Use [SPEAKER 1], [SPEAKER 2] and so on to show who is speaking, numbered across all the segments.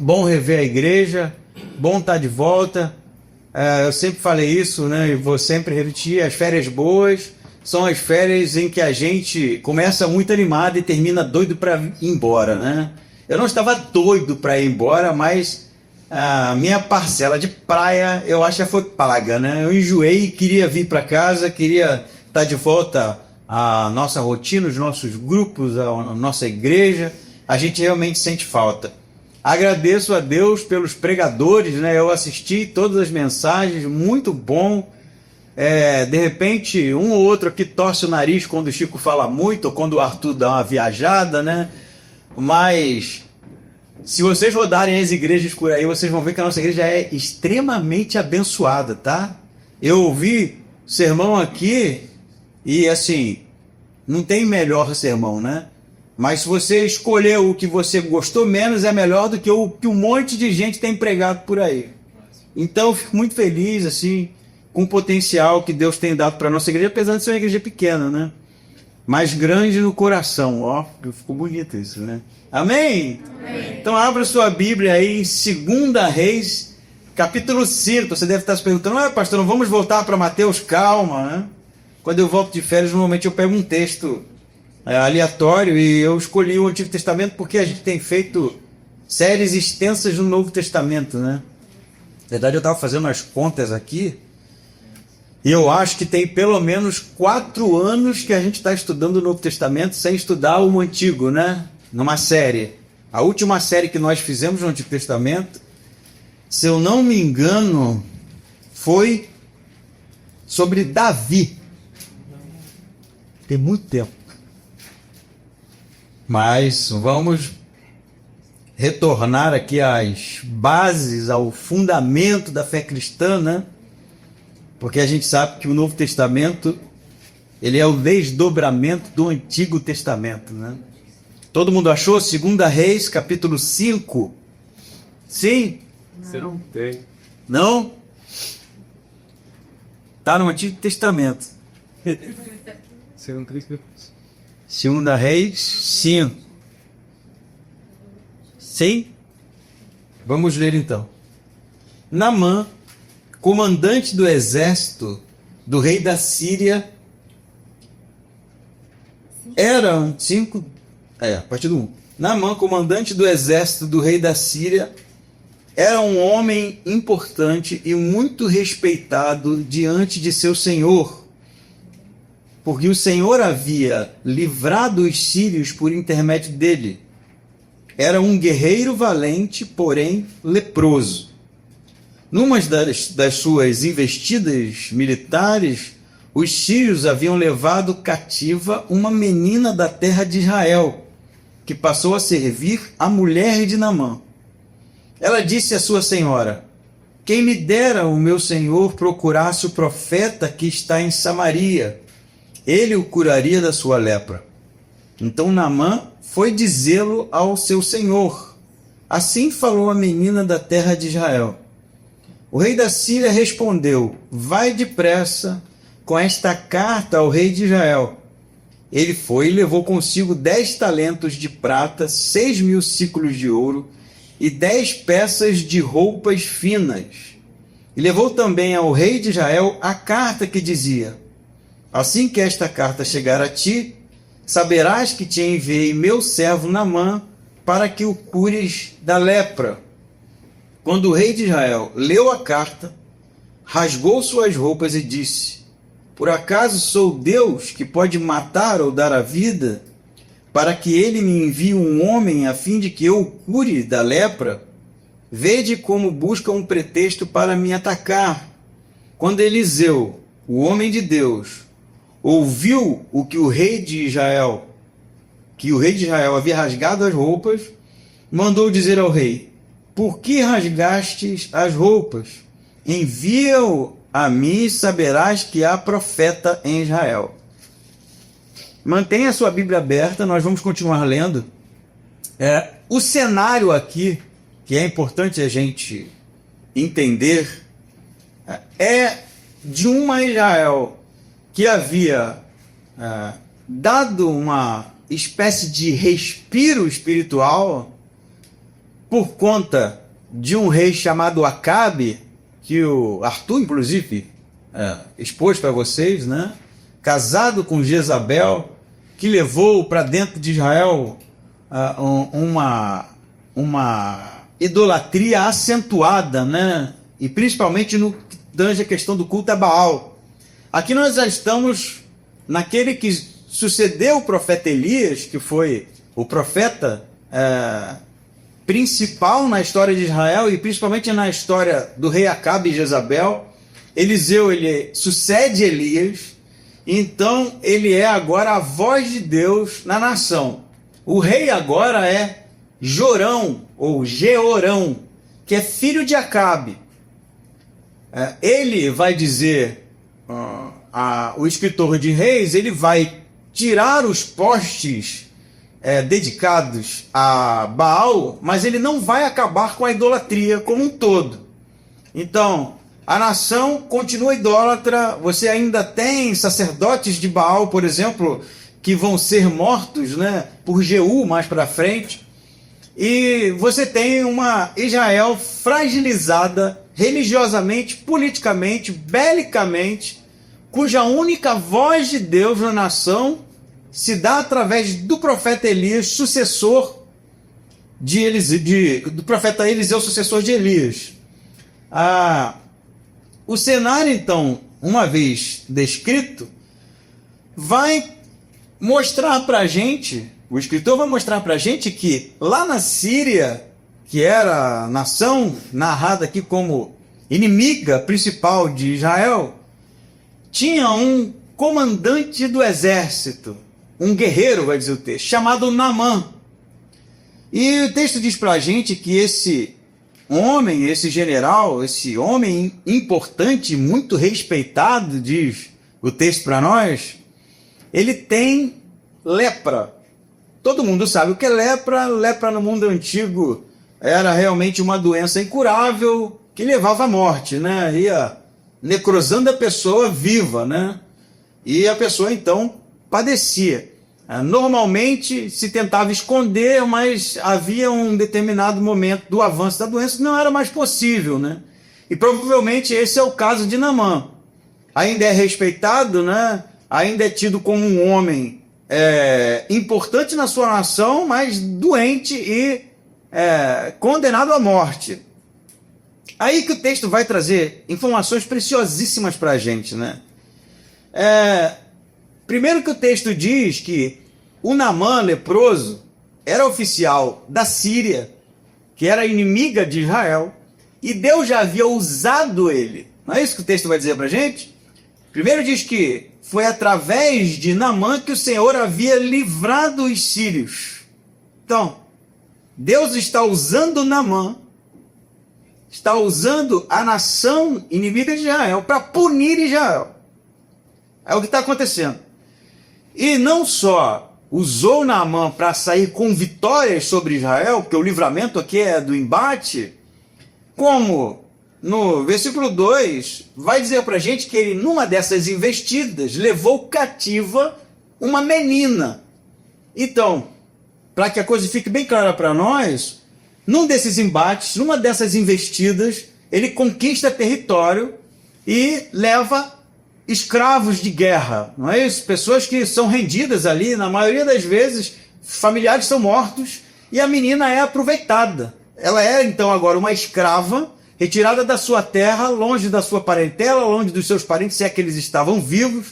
[SPEAKER 1] Bom rever a igreja, bom estar de volta. Eu sempre falei isso, né? E vou sempre repetir: as férias boas são as férias em que a gente começa muito animado e termina doido para ir embora, né? Eu não estava doido para ir embora, mas a minha parcela de praia eu acho que foi paga, né? Eu enjoei, queria vir para casa, queria estar de volta à nossa rotina, os nossos grupos, a nossa igreja. A gente realmente sente falta. Agradeço a Deus pelos pregadores, né? Eu assisti todas as mensagens, muito bom. De repente, um ou outro aqui torce o nariz quando o Chico fala muito, ou quando o Arthur dá uma viajada, né? Mas se vocês rodarem as igrejas por aí, vocês vão ver que a nossa igreja é extremamente abençoada, tá? Eu ouvi sermão aqui e, assim, não tem melhor sermão, né? Mas se você escolher o que você gostou menos, é melhor do que o que um monte de gente tem pregado por aí. Então eu fico muito feliz, assim, com o potencial que Deus tem dado para a nossa igreja, apesar de ser uma igreja pequena, né? Mas grande no coração, ó. Ficou bonito isso, né? Amém? Amém. Então abra sua Bíblia aí em 2 Reis, capítulo 5. Você deve estar se perguntando: pastor, não vamos voltar para Mateus? Calma, né? Quando eu volto de férias, normalmente eu pego um texto aleatório, e eu escolhi o Antigo Testamento porque a gente tem feito séries extensas no Novo Testamento, né? Na verdade, eu estava fazendo as contas aqui e eu acho que tem pelo menos 4 anos que a gente está estudando o Novo Testamento sem estudar o Antigo, né? Numa série. A última série que nós fizemos no Antigo Testamento, se eu não me engano, foi sobre Davi. Tem muito tempo. Mas vamos retornar aqui às bases, ao fundamento da fé cristã, né? Porque a gente sabe que o Novo Testamento, ele é o desdobramento do Antigo Testamento, né? Todo mundo achou? 2 Reis, capítulo 5? Sim?
[SPEAKER 2] Você não tem.
[SPEAKER 1] Não? Está no Antigo Testamento. 2 Reis 5. Sim? Vamos ler então. Naamã, comandante do exército do rei da Síria, era 5. A partir do 1. Naamã, comandante do exército do rei da Síria, era um homem importante e muito respeitado diante de seu senhor, porque o Senhor havia livrado os sírios por intermédio dele. Era um guerreiro valente, porém leproso. Numa das suas investidas militares, os sírios haviam levado cativa uma menina da terra de Israel, que passou a servir a mulher de Naamã. Ela disse à sua senhora: quem me dera o meu senhor procurasse o profeta que está em Samaria, ele o curaria da sua lepra. Então Naamã foi dizê-lo ao seu senhor. Assim falou a menina da terra de Israel. O rei da Síria respondeu: vai depressa com esta carta ao rei de Israel. Ele foi e levou consigo 10 talentos de prata, 6.000 siclos de ouro e 10 peças de roupas finas. E levou também ao rei de Israel a carta que dizia: assim que esta carta chegar a ti, saberás que te enviei meu servo Naamã para que o cures da lepra. Quando o rei de Israel leu a carta, rasgou suas roupas e disse: por acaso sou Deus que pode matar ou dar a vida, para que ele me envie um homem a fim de que eu o cure da lepra? Vede como busca um pretexto para me atacar. Quando Eliseu, o homem de Deus, ouviu que o rei de Israel havia rasgado as roupas, mandou dizer ao rei: por que rasgastes as roupas? Envia-o a mim e saberás que há profeta em Israel. Mantenha a sua Bíblia aberta, nós vamos continuar lendo. O cenário aqui, que é importante a gente entender, é de uma Israel que havia dado uma espécie de respiro espiritual por conta de um rei chamado Acabe, que o Arthur, inclusive, expôs para vocês, né? Casado com Jezabel, que levou para dentro de Israel uma idolatria acentuada, né? E principalmente no que tange a questão do culto a Baal. Aqui nós já estamos naquele que sucedeu o profeta Elias, que foi o profeta principal na história de Israel e principalmente na história do rei Acabe e Jezabel. Eliseu, ele sucede Elias, então ele é agora a voz de Deus na nação. O rei agora é Jorão, ou Jeorão, que é filho de Acabe. Ele vai dizer, o escritor de Reis, ele vai tirar os postes dedicados a Baal, mas ele não vai acabar com a idolatria como um todo. Então, a nação continua idólatra, você ainda tem sacerdotes de Baal, por exemplo, que vão ser mortos, né, por Jeú mais para frente, e você tem uma Israel fragilizada religiosamente, politicamente, belicamente, cuja única voz de Deus na nação se dá através do profeta Elias, sucessor do profeta Eliseu, sucessor de Elias. O cenário, então, uma vez descrito, vai mostrar para a gente, o escritor vai mostrar para a gente que lá na Síria, que era a nação narrada aqui como inimiga principal de Israel, tinha um comandante do exército, um guerreiro, vai dizer o texto, chamado Naamã. E o texto diz para a gente que esse homem, esse general, esse homem importante, muito respeitado, diz o texto para nós, ele tem lepra. Todo mundo sabe o que é lepra. Lepra no mundo antigo era realmente uma doença incurável que levava à morte, né? Ia necrosando a pessoa viva, né? E a pessoa então padecia. Normalmente se tentava esconder, mas havia um determinado momento do avanço da doença que não era mais possível, né? E provavelmente esse é o caso de Naamã. Ainda é respeitado, né? Ainda é tido como um homem importante na sua nação, mas doente e condenado à morte. Aí que o texto vai trazer informações preciosíssimas para a gente, né? Primeiro que o texto diz que o Naamã leproso era oficial da Síria, que era inimiga de Israel, e Deus já havia usado ele. Não é isso que o texto vai dizer para a gente? Primeiro diz que foi através de Naamã que o Senhor havia livrado os sírios. Então, Deus está usando Naamã, está usando a nação inimiga de Israel para punir Israel. É o que está acontecendo. E não só usou Naamã para sair com vitórias sobre Israel, porque o livramento aqui é do embate, como no versículo 2 vai dizer para a gente que ele, numa dessas investidas, levou cativa uma menina. Então, para que a coisa fique bem clara para nós, num desses embates, numa dessas investidas, ele conquista território e leva escravos de guerra, não é isso? Pessoas que são rendidas ali, na maioria das vezes, familiares são mortos e a menina é aproveitada. Ela é, então, agora uma escrava, retirada da sua terra, longe da sua parentela, longe dos seus parentes, se é que eles estavam vivos,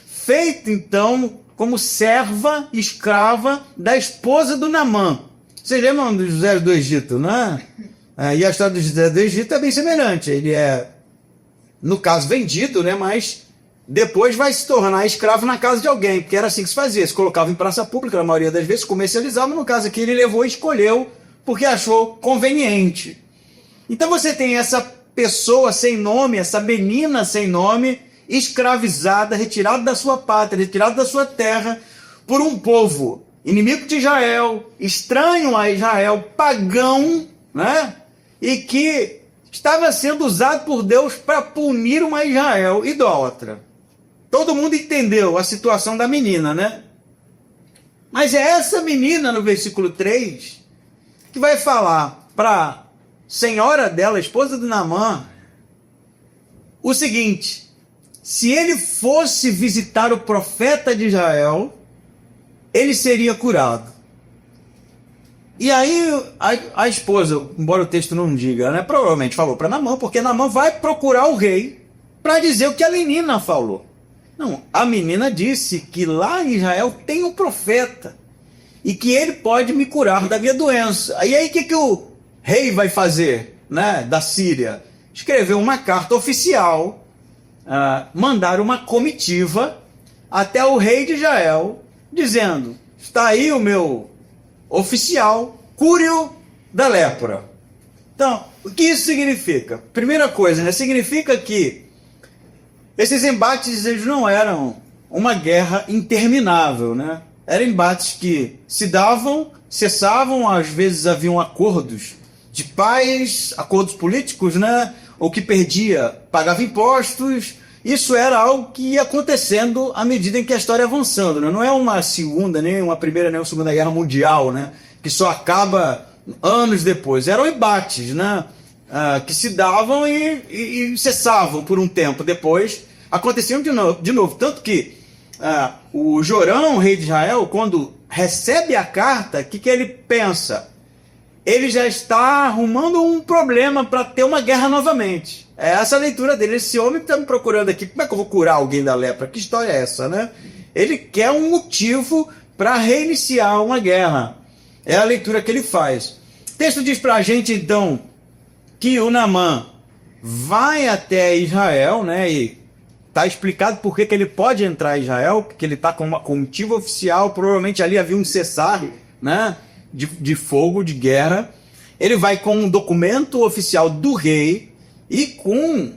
[SPEAKER 1] feita, então, como serva, escrava da esposa do Naamã. Vocês lembram do José do Egito, não é? E a história do José do Egito é bem semelhante. Ele é, no caso, vendido, né? Mas depois vai se tornar escravo na casa de alguém, porque era assim que se fazia. Se colocava em praça pública, na maioria das vezes, comercializava. No caso aqui, ele levou e escolheu porque achou conveniente. Então você tem essa pessoa sem nome, essa menina sem nome, escravizada, retirada da sua pátria, retirada da sua terra, por um povo inimigo de Israel, estranho a Israel, pagão, né? E que estava sendo usado por Deus para punir uma Israel idólatra. Todo mundo entendeu a situação da menina, né? Mas é essa menina, no versículo 3, que vai falar: para a senhora dela, a esposa do Naamã, o seguinte: se ele fosse visitar o profeta de Israel, ele seria curado. E aí a esposa, embora o texto não diga, né, provavelmente falou para Naamã, porque Naamã vai procurar o rei para dizer o que a menina falou. Não, a menina disse que lá em Israel tem um profeta e que ele pode me curar da minha doença. E aí o que o rei vai fazer, né, da Síria? Escrever uma carta oficial, mandar uma comitiva até o rei de Israel, dizendo: está aí o meu oficial, cure-o da lepra. Então, o que isso significa? Primeira coisa, né, significa que esses embates, eles não eram uma guerra interminável, né? Eram embates que se davam, cessavam, às vezes haviam acordos de paz, acordos políticos, né? O que perdia pagava impostos. Isso era algo que ia acontecendo à medida em que a história ia avançando, né? Não é uma segunda, nem uma primeira, nem uma segunda guerra mundial, né? Que só acaba anos depois. Eram embates, né? Que se davam e cessavam por um tempo. Depois aconteciam de novo. Tanto que o Jorão, rei de Israel, quando recebe a carta, o que ele pensa? Ele já está arrumando um problema para ter uma guerra novamente. É essa a leitura dele. Esse homem está me procurando aqui, como é que eu vou curar alguém da lepra? Que história é essa, né? Ele quer um motivo para reiniciar uma guerra. É a leitura que ele faz. O texto diz para a gente, então, que o Naamã vai até Israel, né? E está explicado por que ele pode entrar em Israel, porque ele está com uma comitiva oficial, provavelmente ali havia um cessar, né? De fogo, de guerra. Ele vai com um documento oficial do rei e com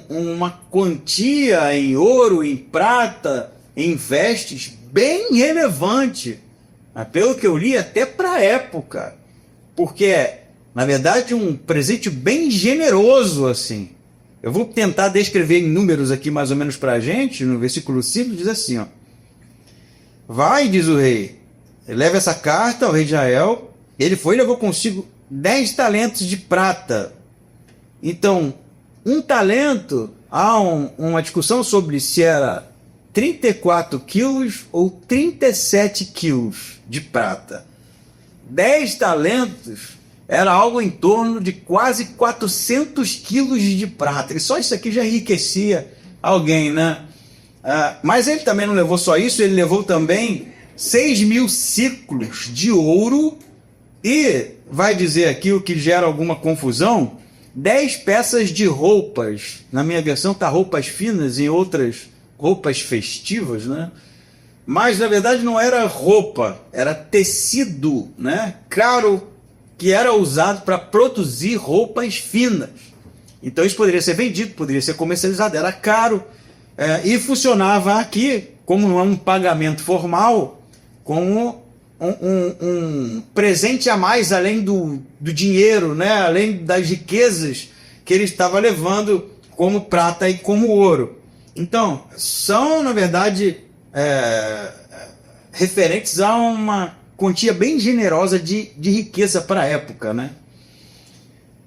[SPEAKER 1] uma quantia em ouro, em prata, em vestes bem relevante, pelo que eu li, até para a época, porque é, na verdade, um presente bem generoso assim. Eu vou tentar descrever em números aqui mais ou menos para a gente. No versículo 5 diz assim, ó: vai, diz o rei, leva essa carta ao rei de Israel. Ele foi e levou consigo 10 talentos de prata. Então, um talento, há uma discussão sobre se era 34 quilos ou 37 quilos de prata. 10 talentos era algo em torno de quase 400 quilos de prata. E só isso aqui já enriquecia alguém, né? Mas ele também não levou só isso, ele levou também 6.000 ciclos de ouro e, vai dizer aqui o que gera alguma confusão, 10 peças de roupas. Na minha versão está roupas finas, em outras roupas festivas, né? Mas na verdade não era roupa, era tecido, né? Caro, que era usado para produzir roupas finas. Então isso poderia ser vendido, poderia ser comercializado, era caro, e funcionava aqui como não é um pagamento formal, como um presente a mais, além do dinheiro, né? Além das riquezas que ele estava levando, como prata e como ouro. Então, são, na verdade, referentes a uma quantia bem generosa de riqueza para a época, né?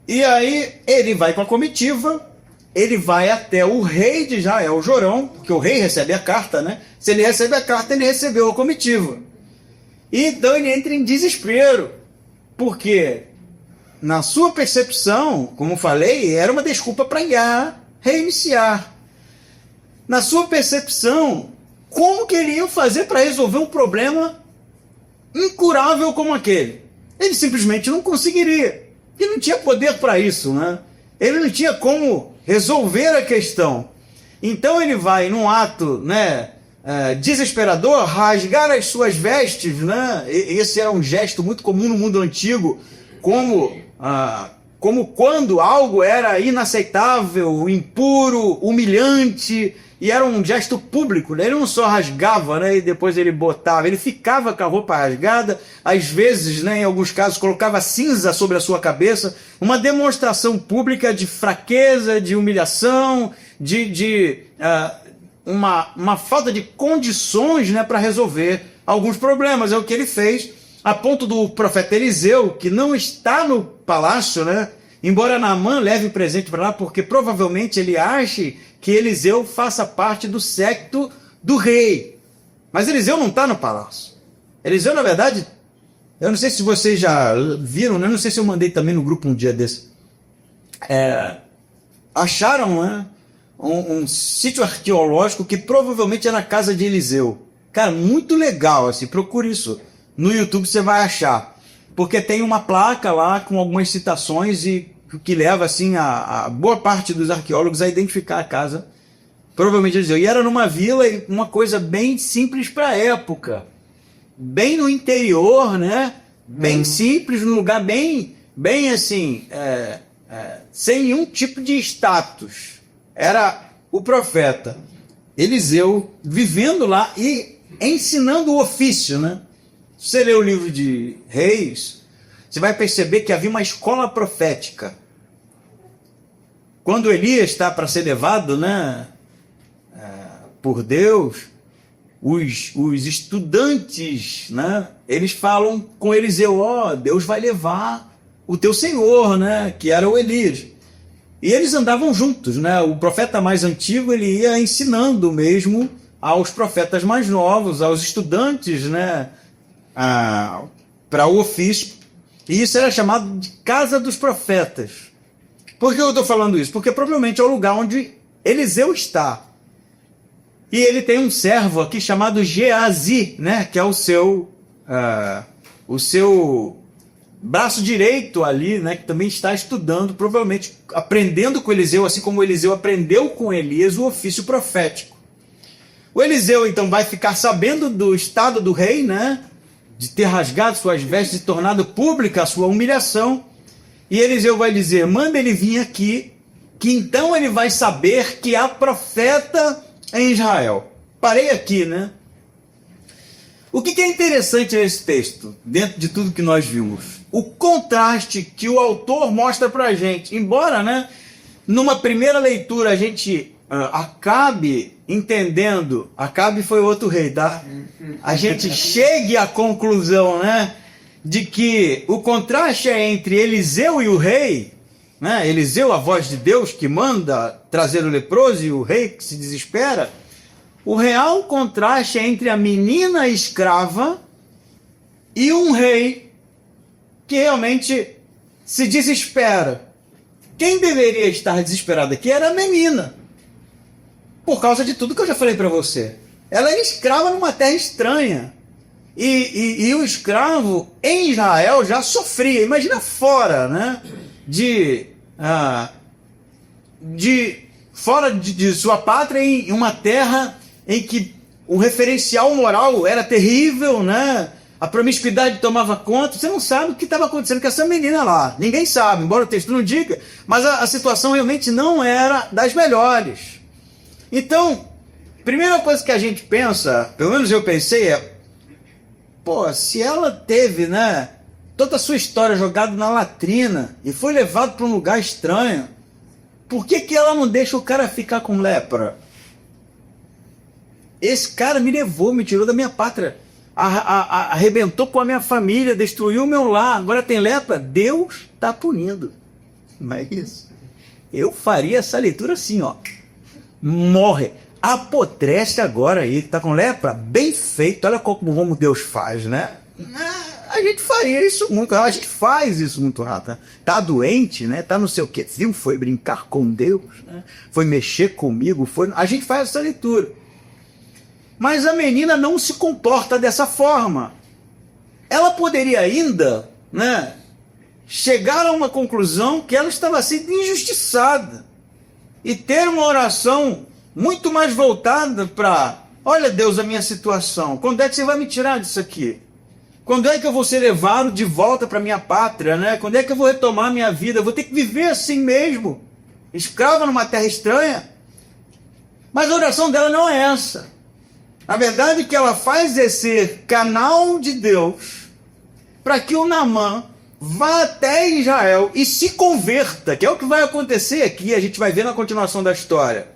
[SPEAKER 1] E aí ele vai com a comitiva, ele vai até o rei de Israel, Jorão, porque o rei recebe a carta, né? Se ele recebe a carta, ele recebeu a comitiva. E então ele entra em desespero, porque na sua percepção, como falei, era uma desculpa para reiniciar. Na sua percepção, como que ele ia fazer para resolver um problema incurável como aquele? Ele simplesmente não conseguiria. Ele não tinha poder para isso, né? Ele não tinha como resolver a questão. Então ele vai, num ato, né, desesperador, rasgar as suas vestes, né? Esse era um gesto muito comum no mundo antigo, como quando algo era inaceitável, impuro, humilhante, e era um gesto público, né? Ele não só rasgava, né, e depois ele botava, ele ficava com a roupa rasgada, às vezes, né, em alguns casos, colocava cinza sobre a sua cabeça, uma demonstração pública de fraqueza, de humilhação, uma falta de condições, né, para resolver alguns problemas. É o que ele fez. a ponto do profeta Eliseu, que não está no palácio, né? Embora Naamã leve presente para lá, porque provavelmente ele ache que Eliseu faça parte do séquito do rei. Mas Eliseu não está no palácio. Eliseu, na verdade, eu não sei se vocês já viram, né? Não sei se eu mandei também no grupo um dia desse. Acharam, né, um sítio arqueológico que provavelmente é na casa de Eliseu. Cara, muito legal, assim, procure isso. No YouTube você vai achar. Porque tem uma placa lá com algumas citações e que leva, assim, a boa parte dos arqueólogos a identificar a casa. Provavelmente Eliseu. E era numa vila, uma coisa bem simples para a época. Bem no interior, né? Bem simples, num lugar bem assim, sem nenhum tipo de status. Era o profeta Eliseu vivendo lá e ensinando o ofício, né? Se você ler o livro de Reis, você vai perceber que havia uma escola profética. Quando Elias está para ser levado, né, por Deus, os estudantes, né, eles falam com Eliseu: Deus vai levar o teu senhor, né, que era o Elias. E eles andavam juntos, né? O profeta mais antigo, ele ia ensinando mesmo aos profetas mais novos, aos estudantes, né, para o ofício. E isso era chamado de Casa dos Profetas. Por que eu estou falando isso? Porque provavelmente é o lugar onde Eliseu está. E ele tem um servo aqui chamado Geazi, né, que é o seu braço direito ali, né, que também está estudando, provavelmente aprendendo com Eliseu, assim como Eliseu aprendeu com Elias o ofício profético. O Eliseu, então, vai ficar sabendo do estado do rei, né, de ter rasgado suas vestes e tornado pública a sua humilhação. E Eliseu vai dizer: manda ele vir aqui, que então ele vai saber que há profeta em Israel. Parei aqui, né? O que é interessante nesse texto, dentro de tudo que nós vimos? O contraste que o autor mostra para a gente. Embora, né, numa primeira leitura a gente acabe entendendo, Acabe foi outro rei, tá? A gente chegue à conclusão, né, de que o contraste é entre Eliseu e o rei, né? Eliseu, a voz de Deus que manda trazer o leproso, e o rei que se desespera. O real contraste é entre a menina escrava e um rei que realmente se desespera. Quem deveria estar desesperado aqui era a menina, por causa de tudo que eu já falei para você. Ela era escrava numa terra estranha. E o escravo em Israel já sofria. Imagina fora, né, fora de sua pátria, em uma terra em que o referencial moral era terrível, né? A promiscuidade tomava conta. Você não sabe o que estava acontecendo com essa menina lá. Ninguém sabe, embora o texto não diga. Mas a situação realmente não era das melhores. Então, primeira coisa que a gente pensa, pelo menos eu pensei, se ela teve, né, toda a sua história jogada na latrina e foi levado para um lugar estranho, por que ela não deixa o cara ficar com lepra? Esse cara me levou, me tirou da minha pátria, arrebentou com a minha família, destruiu o meu lar, agora tem lepra. Deus está punindo. Mas isso, eu faria essa leitura assim, morre, apodrece agora aí, tá com lepra, bem feito, olha como Deus faz, né? A gente faria isso muito, a gente faz isso muito rápido. Tá doente, né? Tá não sei o quê, foi brincar com Deus, né? Foi mexer comigo, a gente faz essa leitura. Mas a menina não se comporta dessa forma. Ela poderia ainda, né, chegar a uma conclusão que ela estava sendo injustiçada e ter uma oração muito mais voltada para: olha, Deus, a minha situação, quando é que você vai me tirar disso aqui? Quando é que eu vou ser levado de volta para minha pátria, né? Quando é que eu vou retomar a minha vida? Eu vou ter que viver assim mesmo, escrava numa terra estranha? Mas a oração dela não é essa. A verdade é que ela faz é ser canal de Deus para que o Naamã vá até Israel e se converta, que é o que vai acontecer aqui, a gente vai ver na continuação da história.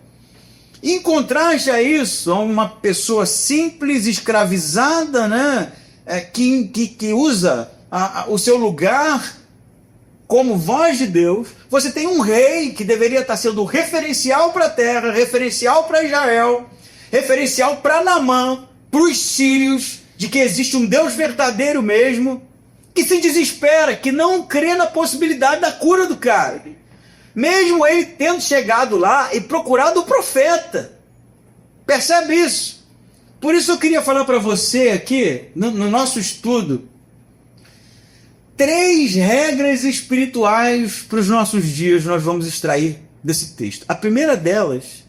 [SPEAKER 1] Em contraste a isso, a uma pessoa simples, escravizada, né, que usa o seu lugar como voz de Deus. Você tem um rei que deveria estar sendo referencial para a terra, referencial para Israel, referencial para Naamã, para os sírios, de que existe um Deus verdadeiro mesmo, que se desespera, que não crê na possibilidade da cura do cara. Mesmo ele tendo chegado lá e procurado o profeta. Percebe isso? Por isso eu queria falar para você aqui, no nosso estudo, 3 regras espirituais para os nossos dias nós vamos extrair desse texto. A primeira delas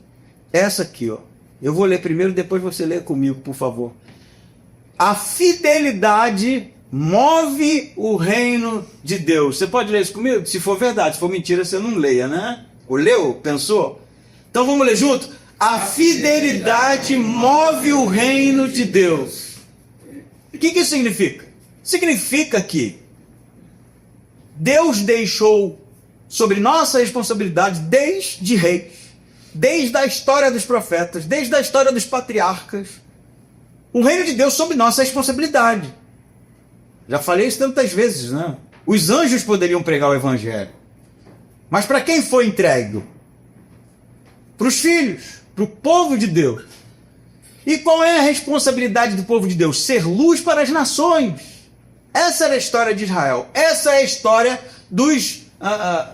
[SPEAKER 1] é essa aqui, ó. Eu vou ler primeiro, depois você lê comigo, por favor. A fidelidade move o reino de Deus. Você pode ler isso comigo? Se for verdade, se for mentira, você não leia, né? Ou leu? Pensou? Então vamos ler junto? A fidelidade move o reino de Deus. O que isso significa? Significa que Deus deixou sobre nossa responsabilidade desde reis, desde a história dos profetas, desde a história dos patriarcas, o reino de Deus sob nossa responsabilidade. Já falei isso tantas vezes, né? Os anjos poderiam pregar o evangelho. Mas para quem foi entregue? Para os filhos, para o povo de Deus. E qual é a responsabilidade do povo de Deus? Ser luz para as nações. Essa era a história de Israel. Essa é a história dos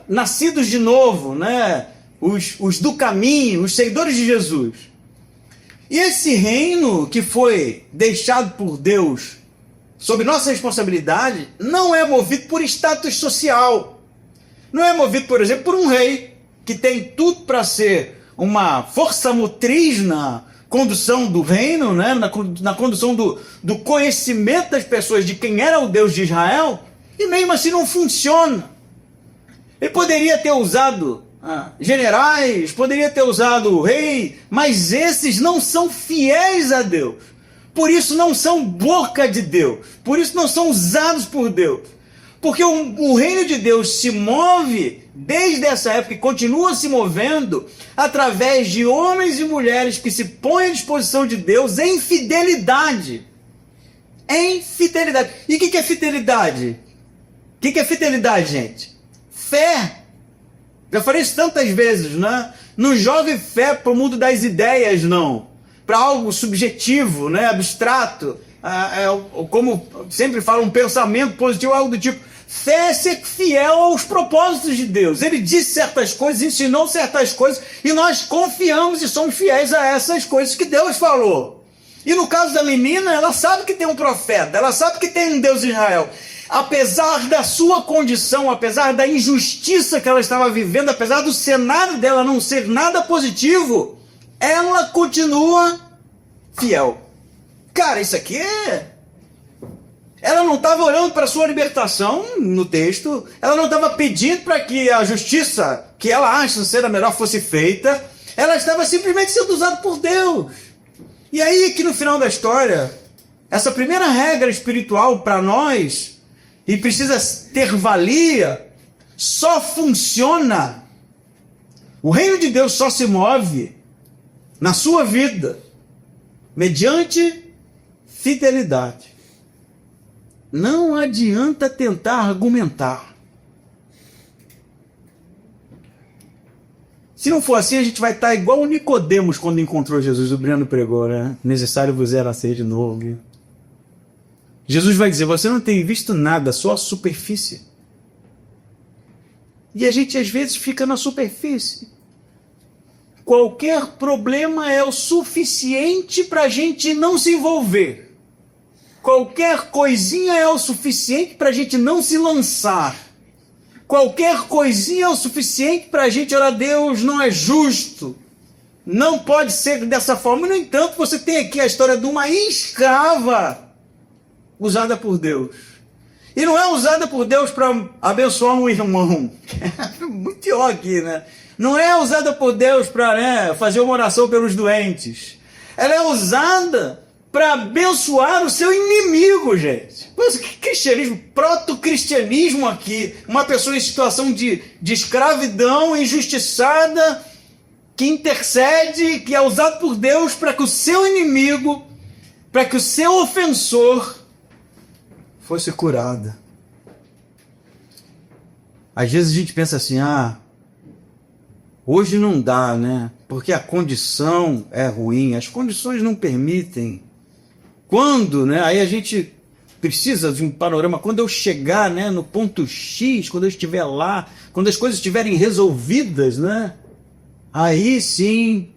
[SPEAKER 1] nascidos de novo, né? Os do caminho, os seguidores de Jesus. E esse reino que foi deixado por Deus sob nossa responsabilidade não é movido por status social. Não é movido, por exemplo, por um rei que tem tudo para ser uma força motriz na condução do reino, né? na condução do conhecimento das pessoas de quem era o Deus de Israel, e mesmo assim não funciona. Ele poderia ter usado generais, poderia ter usado o rei, mas esses não são fiéis a Deus. Por isso não são boca de Deus. Por isso não são usados por Deus. Porque o reino de Deus se move desde essa época e continua se movendo através de homens e mulheres que se põem à disposição de Deus em fidelidade. Em fidelidade. E o que é fidelidade? O que é fidelidade, gente? Fé. Já falei isso tantas vezes, né? Não jogue fé para o mundo das ideias, não. Para algo subjetivo, né? Abstrato. Como sempre falo, um pensamento positivo, algo do tipo. Fé é ser fiel aos propósitos de Deus. Ele disse certas coisas, ensinou certas coisas, e nós confiamos e somos fiéis a essas coisas que Deus falou. E no caso da menina, ela sabe que tem um profeta, ela sabe que tem um Deus de Israel. Apesar da sua condição, apesar da injustiça que ela estava vivendo, apesar do cenário dela não ser nada positivo, ela continua fiel. Cara, isso aqui é... Ela não estava orando para a sua libertação no texto, ela não estava pedindo para que a justiça que ela acha ser a melhor fosse feita, ela estava simplesmente sendo usada por Deus. E aí que no final da história, essa primeira regra espiritual para nós, e precisa ter valia, só funciona, o reino de Deus só se move na sua vida mediante fidelidade. Não adianta tentar argumentar. Se não for assim, a gente vai estar igual o Nicodemos quando encontrou Jesus. O Breno pregou, né? Necessário vos era nascer de novo. Jesus vai dizer, você não tem visto nada, só a superfície. E a gente às vezes fica na superfície. Qualquer problema é o suficiente para a gente não se envolver. Qualquer coisinha é o suficiente para a gente não se lançar. Qualquer coisinha é o suficiente para a gente orar, Deus não é justo. Não pode ser dessa forma. No entanto, você tem aqui a história de uma escrava usada por Deus. E não é usada por Deus para abençoar um irmão. Muito pior aqui, né? Não é usada por Deus para fazer uma oração pelos doentes. Ela é usada para abençoar o seu inimigo, gente. Mas que cristianismo, proto-cristianismo aqui. Uma pessoa em situação de escravidão, injustiçada, que intercede, que é usado por Deus para que o seu inimigo, para que o seu ofensor fosse curada. Às vezes a gente pensa assim, hoje não dá, né? Porque a condição é ruim, as condições não permitem. Quando, né? Aí a gente precisa de um panorama. Quando eu chegar, né, no ponto X, quando eu estiver lá, quando as coisas estiverem resolvidas, né? Aí sim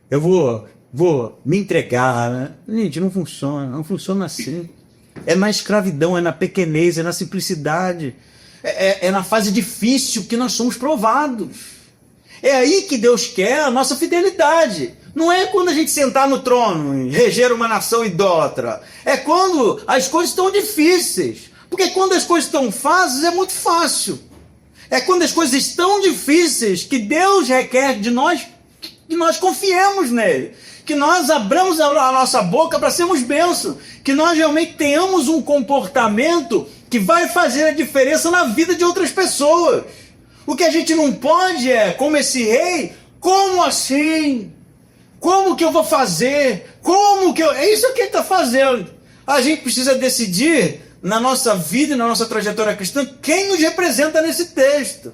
[SPEAKER 1] eu vou me entregar, né? Gente, não funciona assim. É na escravidão, é na pequenez, é na simplicidade, é na fase difícil que nós somos provados. É aí que Deus quer a nossa fidelidade. Não é quando a gente sentar no trono e reger uma nação idólatra. É quando as coisas estão difíceis. Porque quando as coisas estão fáceis, é muito fácil. É quando as coisas estão difíceis que Deus requer de nós que nós confiemos nele. Que nós abramos a nossa boca para sermos bênçãos. Que nós realmente tenhamos um comportamento que vai fazer a diferença na vida de outras pessoas. O que a gente não pode é, como esse rei, como assim? Como que eu vou fazer? É isso que ele está fazendo. A gente precisa decidir na nossa vida e na nossa trajetória cristã quem nos representa nesse texto.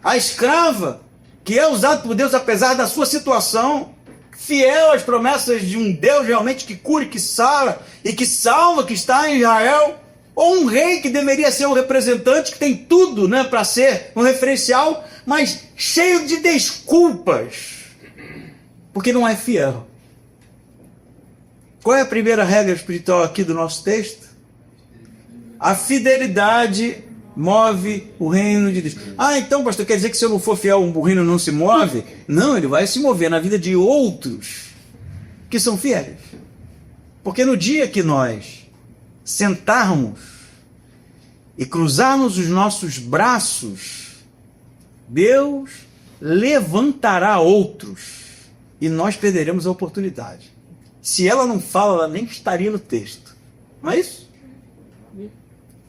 [SPEAKER 1] A escrava, que é usada por Deus apesar da sua situação, fiel às promessas de um Deus realmente que cura, que sara e que salva, que está em Israel. Ou um rei que deveria ser um representante, que tem tudo, né, para ser um referencial, mas cheio de desculpas, porque não é fiel. Qual é a primeira regra espiritual aqui do nosso texto? A fidelidade move o reino de Deus. Então, pastor, quer dizer que se eu não for fiel, o reino não se move? Não, ele vai se mover na vida de outros que são fiéis. Porque no dia que nós sentarmos e cruzarmos os nossos braços, Deus levantará outros e nós perderemos a oportunidade. Se ela não fala, ela nem estaria no texto. Não é isso?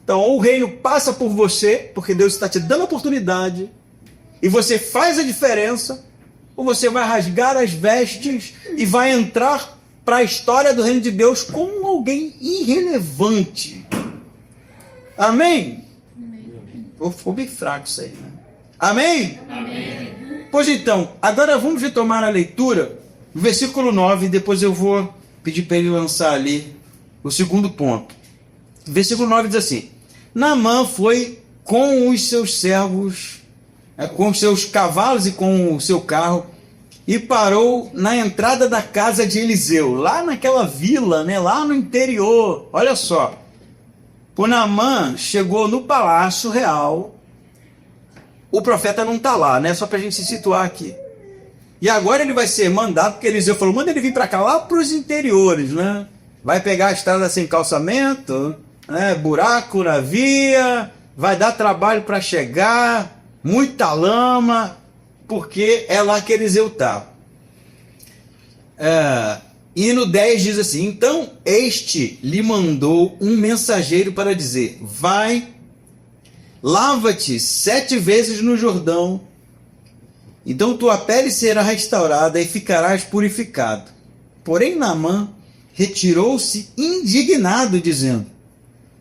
[SPEAKER 1] Então, ou o reino passa por você, porque Deus está te dando a oportunidade, e você faz a diferença, ou você vai rasgar as vestes e vai entrar para a história do reino de Deus como alguém irrelevante. Amém? Ficou bem fraco isso aí, né? Amém? Amém? Pois então, agora vamos retomar a leitura, versículo 9, e depois eu vou pedir para ele lançar ali o segundo ponto. Versículo 9 diz assim: Naamã foi com os seus servos, com os seus cavalos e com o seu carro, e parou na entrada da casa de Eliseu, lá naquela vila, né, lá no interior. Olha só, o Naamã chegou no palácio real, o profeta não está lá, né, só para a gente se situar aqui. E agora ele vai ser mandado, porque Eliseu falou, manda ele vir para cá, lá para os interiores, né? Vai pegar a estrada sem calçamento, né, buraco na via, vai dar trabalho para chegar, muita lama, porque é lá que Eliseu está. E no 10 diz assim: então este lhe mandou um mensageiro para dizer: vai, lava-te 7 vezes no Jordão, então tua pele será restaurada e ficarás purificado. Porém Naamã retirou-se indignado, dizendo: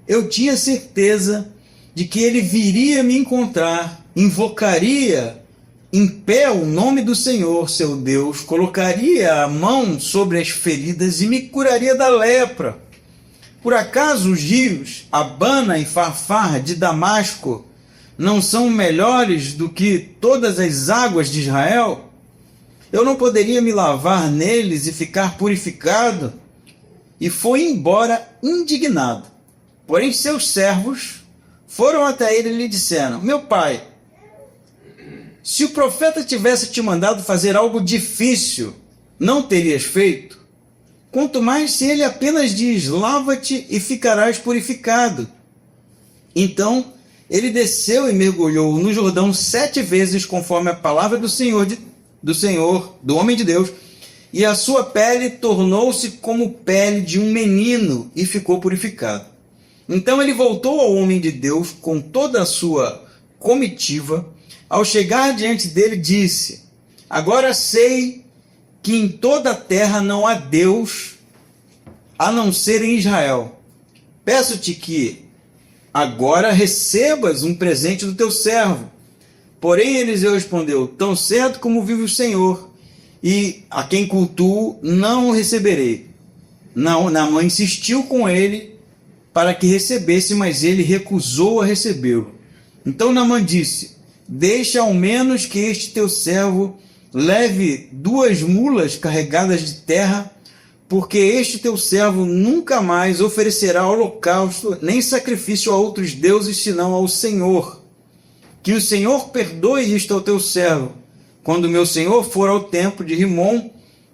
[SPEAKER 1] eu tinha certeza de que ele viria me encontrar, invocaria em pé o nome do Senhor, seu Deus, colocaria a mão sobre as feridas e me curaria da lepra. Por acaso os rios Abana e Farfar de Damasco não são melhores do que todas as águas de Israel? Eu não poderia me lavar neles e ficar purificado? E foi embora indignado. Porém seus servos foram até ele e lhe disseram: meu pai, se o profeta tivesse te mandado fazer algo difícil, não terias feito? Quanto mais se ele apenas diz: lava-te e ficarás purificado. Então ele desceu e mergulhou no Jordão 7 vezes, conforme a palavra do Senhor, do homem de Deus, e a sua pele tornou-se como pele de um menino e ficou purificado. Então ele voltou ao homem de Deus com toda a sua comitiva. Ao chegar diante dele, disse: agora sei que em toda a terra não há Deus a não ser em Israel. peço-te que agora recebas um presente do teu servo. Porém Eliseu respondeu: tão certo como vive o Senhor, e a quem cultuo não o receberei. Naamã insistiu com ele para que recebesse, mas ele recusou a recebê-lo. Então Naamã disse: deixa ao menos que este teu servo leve 2 mulas carregadas de terra, porque este teu servo nunca mais oferecerá holocausto nem sacrifício a outros deuses senão ao Senhor. Que o Senhor perdoe isto ao teu servo, quando meu senhor for ao templo de Rimom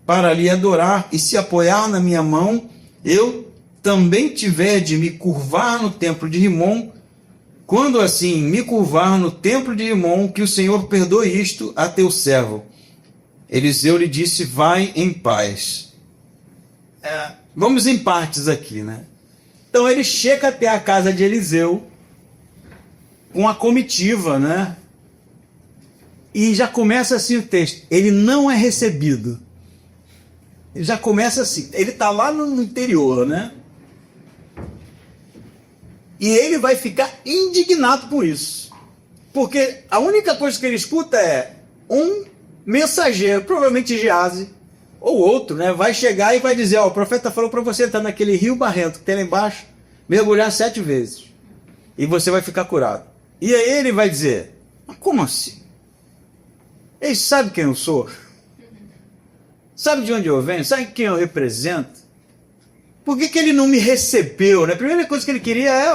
[SPEAKER 1] para lhe adorar e se apoiar na minha mão, eu também tiver de me curvar no templo de Rimom. Quando assim me curvar no templo de Rimom, que o Senhor perdoe isto a teu servo. Eliseu lhe disse: vai em paz. Vamos em partes aqui, né? Então ele chega até a casa de Eliseu com a comitiva, né? E já começa assim o texto: ele não é recebido. Ele já começa assim, ele está lá no interior, né? E ele vai ficar indignado por isso. Porque a única coisa que ele escuta é um mensageiro, provavelmente Geazi, ou outro, né? Vai chegar e vai dizer: ó, o profeta falou para você entrar naquele rio barrento que tem lá embaixo, mergulhar 7 vezes. E você vai ficar curado. E aí ele vai dizer: mas como assim? Ele sabe quem eu sou? Sabe de onde eu venho? Sabe quem eu represento? Por que ele não me recebeu, né? A primeira coisa que ele queria é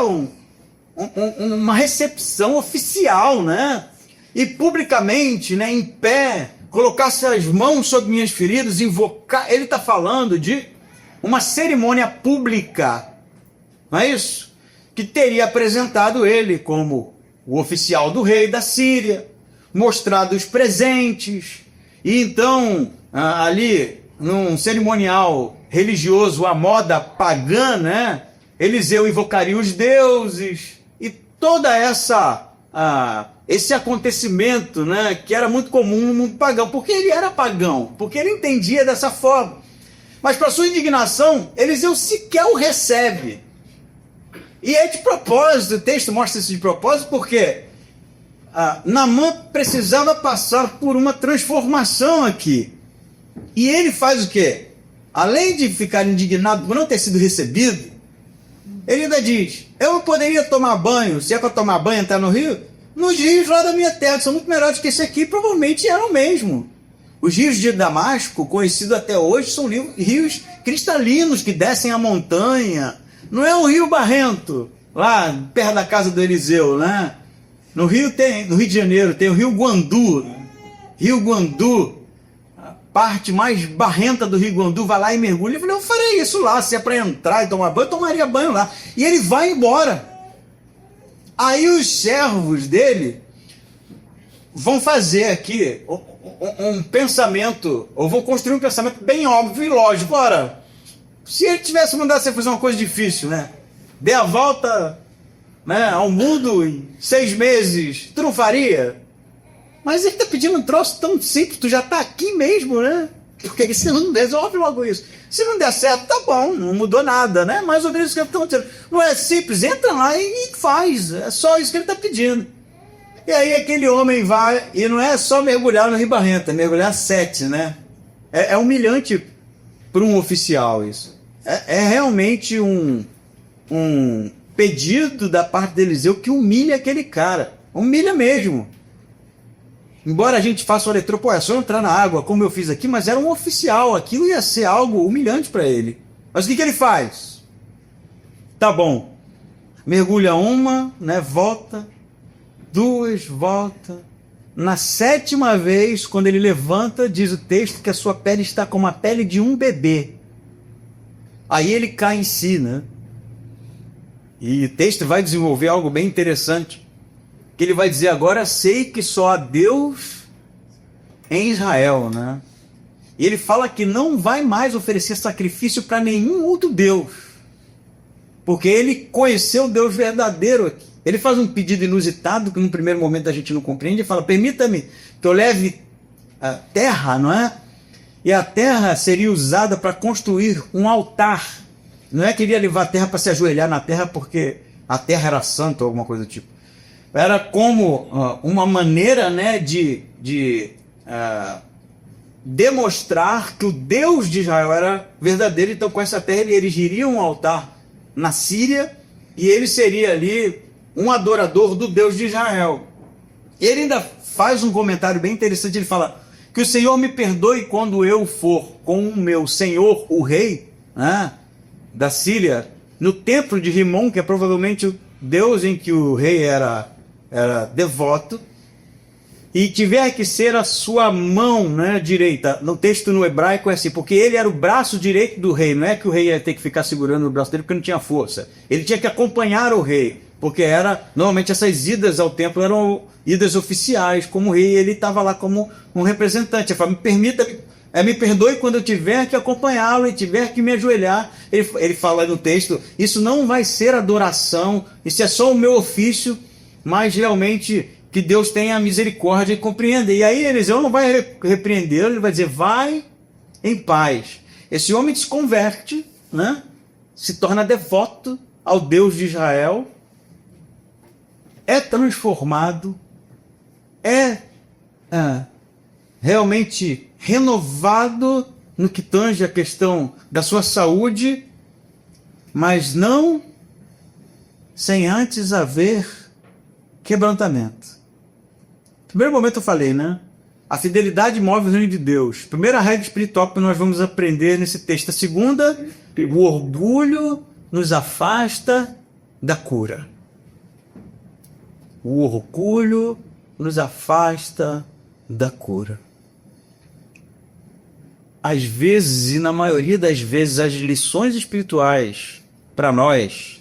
[SPEAKER 1] uma recepção oficial, né? E publicamente, né, em pé, colocasse as mãos sobre minhas feridas, invocar. Ele está falando de uma cerimônia pública, não é isso? Que teria apresentado ele como o oficial do rei da Síria, mostrado os presentes, e então, ali, num cerimonial religioso à moda pagã, né, Eliseu invocaria os deuses, e toda esse acontecimento, né, que era muito comum no mundo pagão. Porque ele era pagão, porque ele entendia dessa forma. Mas para sua indignação, Eliseu sequer o recebe. E é de propósito, o texto mostra isso de propósito, porque Naamã precisava passar por uma transformação aqui. E ele faz o quê? Além de ficar indignado por não ter sido recebido, ele ainda diz: eu não poderia tomar banho, se é para tomar banho entrar no rio, nos rios lá da minha terra, que são muito melhores que esse aqui, provavelmente eram mesmo. Os rios de Damasco, conhecidos até hoje, são rios cristalinos que descem a montanha. Não é um rio barrento, lá perto da casa do Eliseu, né? No Rio de Janeiro tem o Rio Guandu. Rio Guandu, a parte mais barrenta do Rio Guandu, vai lá e mergulha. Eu falei: eu farei isso lá, se é para entrar e tomar banho, eu tomaria banho lá. E ele vai embora. Aí os servos dele vão fazer aqui um pensamento, ou vão construir um pensamento bem óbvio e lógico. Ora, se ele tivesse mandado você fazer uma coisa difícil, né? Dê a volta, né, ao mundo em 6 meses, tu não faria? Mas ele está pedindo um troço tão simples, tu já está aqui mesmo, né? Porque se não resolve logo isso. Se não der certo, tá bom, não mudou nada, né? Mais ou menos isso que estão dizendo. Não é simples, entra lá e faz. É só isso que ele está pedindo. E aí aquele homem vai, e não é só mergulhar no Rio Barrento, é mergulhar 7, né? É humilhante para um oficial isso. É realmente um pedido da parte de Eliseu que humilha aquele cara. Humilha mesmo. Embora a gente faça o eletrô, pô, é só entrar na água, como eu fiz aqui, mas era um oficial, aquilo ia ser algo humilhante para ele. Mas o que ele faz? Tá bom, mergulha uma, né, volta, 2, volta. Na 7ª vez, quando ele levanta, diz o texto que a sua pele está como a pele de um bebê. Aí ele cai em si, né? E o texto vai desenvolver algo bem interessante, que ele vai dizer: agora sei que só há Deus em Israel, né? E ele fala que não vai mais oferecer sacrifício para nenhum outro Deus, porque ele conheceu o Deus verdadeiro aqui. Ele faz um pedido inusitado, que no primeiro momento a gente não compreende, e fala: permita-me que eu leve a terra, não é? E a terra seria usada para construir um altar. Não é que ele ia levar a terra para se ajoelhar na terra porque a terra era santa ou alguma coisa do tipo. Era como uma maneira, né, de demonstrar que o Deus de Israel era verdadeiro. Então, com essa terra, ele erigiria um altar na Síria e ele seria ali um adorador do Deus de Israel. Ele ainda faz um comentário bem interessante. Ele fala que o Senhor me perdoe quando eu for com o meu senhor, o rei, né, da Síria, no templo de Rimon, que é provavelmente o Deus em que o rei era devoto, e tiver que ser a sua mão, né, direita. No texto no hebraico é assim, porque ele era o braço direito do rei. Não é que o rei ia ter que ficar segurando o braço dele porque não tinha força. Ele tinha que acompanhar o rei, porque normalmente essas idas ao templo eram idas oficiais, como o rei, ele estava lá como um representante. Ele fala, me perdoe quando eu tiver que acompanhá-lo e tiver que me ajoelhar. Ele fala no texto, isso não vai ser adoração, isso é só o meu ofício, mas realmente que Deus tenha misericórdia e compreenda. E aí Eliseu não vai repreender, ele vai dizer, vai em paz. Esse homem se converte, né? Se torna devoto ao Deus de Israel, é transformado, realmente renovado no que tange a questão da sua saúde, mas não sem antes haver quebrantamento. No primeiro momento eu falei, né? A fidelidade move o reino de Deus. Primeira regra espiritual que nós vamos aprender nesse texto. A segunda, o orgulho nos afasta da cura. O orgulho nos afasta da cura. Às vezes, e na maioria das vezes, as lições espirituais para nós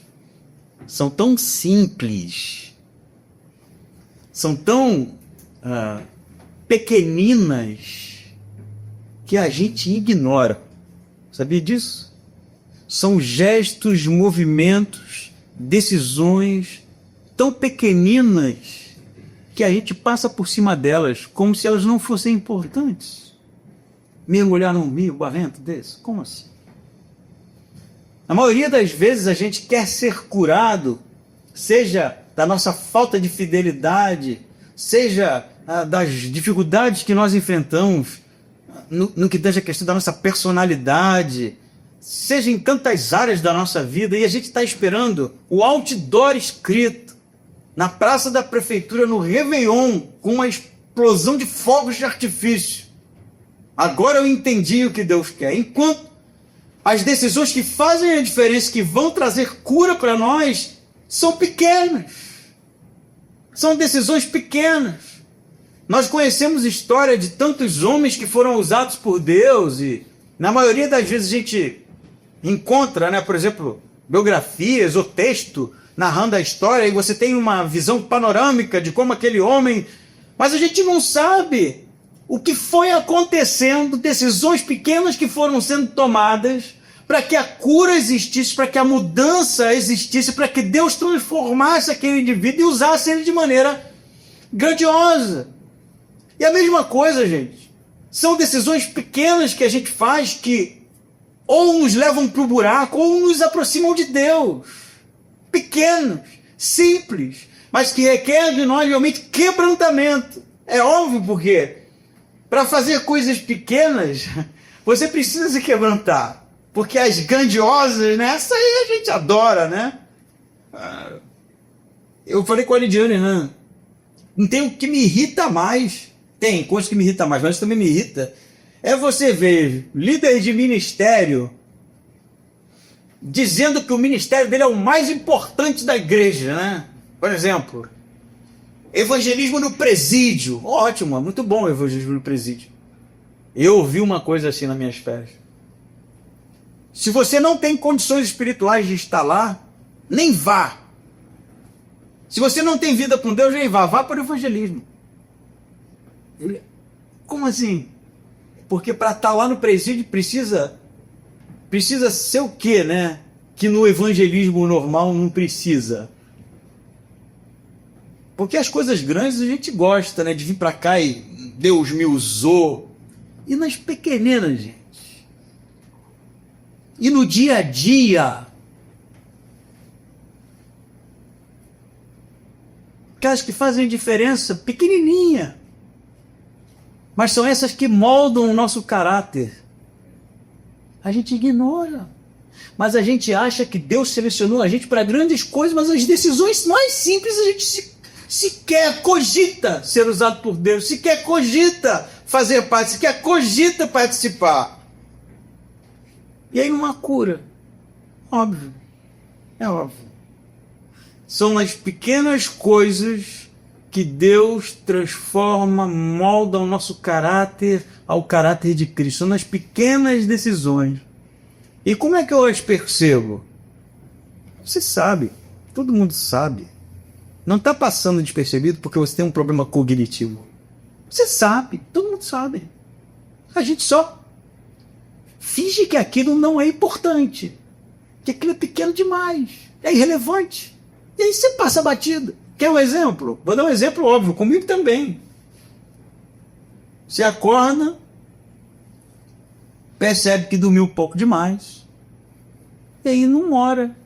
[SPEAKER 1] são tão simples, são tão pequeninas, que a gente ignora. Sabia disso? São gestos, movimentos, decisões tão pequeninas que a gente passa por cima delas como se elas não fossem importantes. Mergulhar num rio barrento desse? Como assim? Na maioria das vezes a gente quer ser curado, seja da nossa falta de fidelidade, seja das dificuldades que nós enfrentamos no que tange a questão da nossa personalidade, seja em tantas áreas da nossa vida, e a gente está esperando o outdoor escrito na praça da prefeitura, no Réveillon, com uma explosão de fogos de artifício. Agora eu entendi o que Deus quer. Enquanto as decisões que fazem a diferença, que vão trazer cura para nós, são pequenas. São decisões pequenas. Nós conhecemos história de tantos homens que foram usados por Deus, e na maioria das vezes a gente encontra, né, por exemplo, biografias ou texto narrando a história, e você tem uma visão panorâmica de como aquele homem, mas a gente não sabe o que foi acontecendo, decisões pequenas que foram sendo tomadas para que a cura existisse, para que a mudança existisse, para que Deus transformasse aquele indivíduo e usasse ele de maneira grandiosa. E a mesma coisa, gente, são decisões pequenas que a gente faz que ou nos levam para o buraco ou nos aproximam de Deus. Pequenos, simples, mas que requerem de nós realmente quebrantamento. É óbvio, porque para fazer coisas pequenas, você precisa se quebrantar. Porque as grandiosas, né? Essa aí a gente adora, né? Eu falei com a Lidiane, né? Não tem o que me irrita mais. Tem coisas que me irritam mais, mas também me irrita. É você ver líder de ministério dizendo que o ministério dele é o mais importante da igreja, né? Por exemplo, evangelismo no presídio. Ótimo, muito bom o evangelismo no presídio. Eu ouvi uma coisa assim nas minhas férias. Se você não tem condições espirituais de estar lá, nem vá. Se você não tem vida com Deus, nem vá. Vá para o evangelismo. Como assim? Porque para estar lá no presídio precisa ser o quê, né? Que no evangelismo normal não precisa. Porque as coisas grandes a gente gosta, né? De vir para cá e Deus me usou. E nas pequeninas, gente,
[SPEAKER 2] e no dia a dia. Aquelas que fazem diferença pequenininha, mas são essas que moldam o nosso caráter. A gente ignora, mas a gente acha que Deus selecionou a gente para grandes coisas, mas as decisões mais simples a gente sequer cogita ser usado por Deus, sequer cogita fazer parte, sequer cogita participar. E aí uma cura, óbvio, é óbvio. São nas pequenas coisas que Deus transforma, molda o nosso caráter ao caráter de Cristo. São nas pequenas decisões. E como é que eu as percebo? Você sabe, todo mundo sabe. Não está passando despercebido porque você tem um problema cognitivo. Você sabe, todo mundo sabe. A gente só finge que aquilo não é importante, que aquilo é pequeno demais, é irrelevante. E aí você passa batido. Quer um exemplo? Vou dar um exemplo óbvio, comigo também. Você acorda, percebe que dormiu um pouco demais, e aí não ora.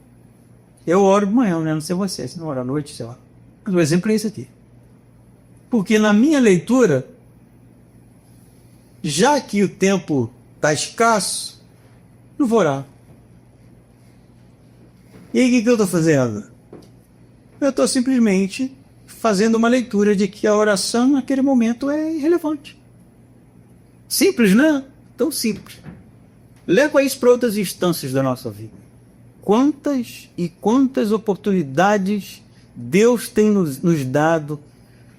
[SPEAKER 2] Eu oro de manhã, né? Não sei você, se não ora à noite, sei lá. Mas o exemplo é esse aqui. Porque na minha leitura, já que o tempo está escasso, não vou orar. E aí o que eu estou fazendo? Eu estou simplesmente fazendo uma leitura de que a oração naquele momento é irrelevante. Simples, né? Tão simples. Leva isso para outras instâncias da nossa vida. Quantas e quantas oportunidades Deus tem nos dado,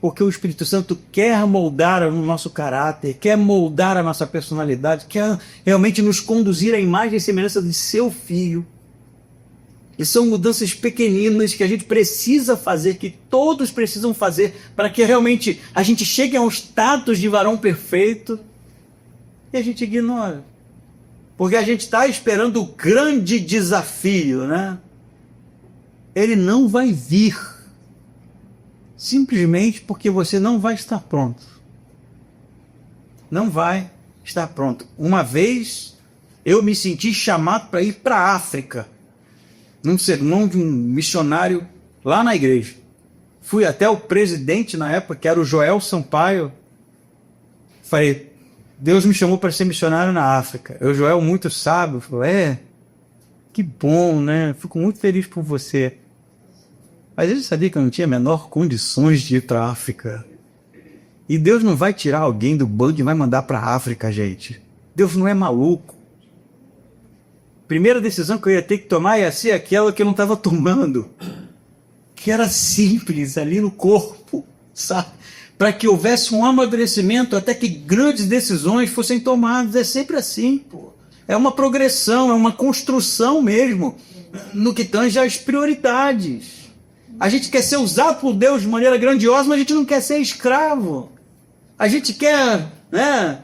[SPEAKER 2] porque o Espírito Santo quer moldar o nosso caráter, quer moldar a nossa personalidade, quer realmente nos conduzir à imagem e semelhança de seu Filho. E são mudanças pequeninas que a gente precisa fazer, que todos precisam fazer, para que realmente a gente chegue a um status de varão perfeito, e a gente ignora. Porque a gente está esperando o grande desafio, né? Ele não vai vir, simplesmente porque você não vai estar pronto. Não vai estar pronto. Uma vez eu me senti chamado para ir para a África, num sermão de um missionário lá na igreja. Fui até o presidente na época, que era o Joel Sampaio. Falei, Deus me chamou para ser missionário na África. O Joel, muito sábio, falou, que bom, né? Fico muito feliz por você. Mas ele sabia que eu não tinha a menor condições de ir para a África. E Deus não vai tirar alguém do bando e vai mandar para a África, gente. Deus não é maluco. Primeira decisão que eu ia ter que tomar ia ser aquela que eu não estava tomando, que era simples ali no corpo, sabe? Para que houvesse um amadurecimento até que grandes decisões fossem tomadas. É sempre assim, pô. É uma progressão, é uma construção mesmo, no que tange às prioridades. A gente quer ser usado por Deus de maneira grandiosa, mas a gente não quer ser escravo. A gente quer, né,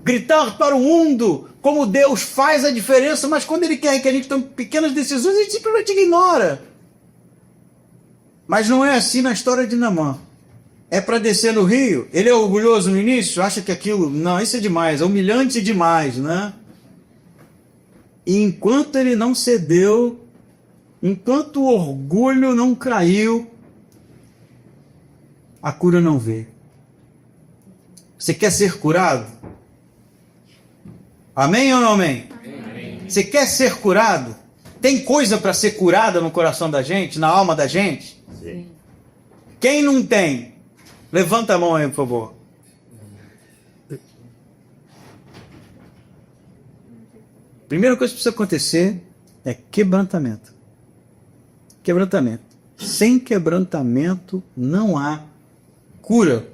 [SPEAKER 2] gritar para o mundo como Deus faz a diferença, mas quando Ele quer que a gente tome pequenas decisões, a gente simplesmente ignora. Mas não é assim na história de Naamã. É para descer no rio, ele é orgulhoso no início, acha que aquilo, não, isso é demais, é humilhante demais, né? E enquanto ele não cedeu, enquanto o orgulho não caiu, a cura não veio. Você quer ser curado? Amém ou não amém? Amém. Você quer ser curado? Tem coisa para ser curada no coração da gente, na alma da gente? Sim. Quem não tem? Levanta a mão aí, por favor. Primeira coisa que precisa acontecer é quebrantamento. Quebrantamento. Sem quebrantamento não há cura.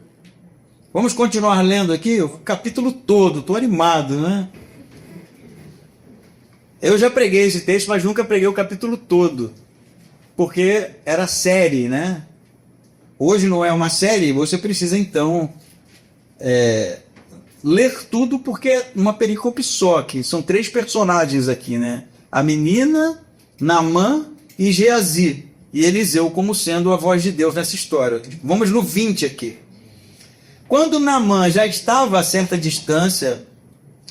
[SPEAKER 2] Vamos continuar lendo aqui o capítulo todo. Estou animado, né? Eu já preguei esse texto, mas nunca preguei o capítulo todo, porque era série, né? Hoje não é uma série, você precisa então ler tudo, porque é uma perícope só, que são 3 personagens aqui, né? A menina, Naamã e Geazi, e Eliseu como sendo a voz de Deus nessa história. Vamos no 20 aqui. Quando Naamã já estava a certa distância,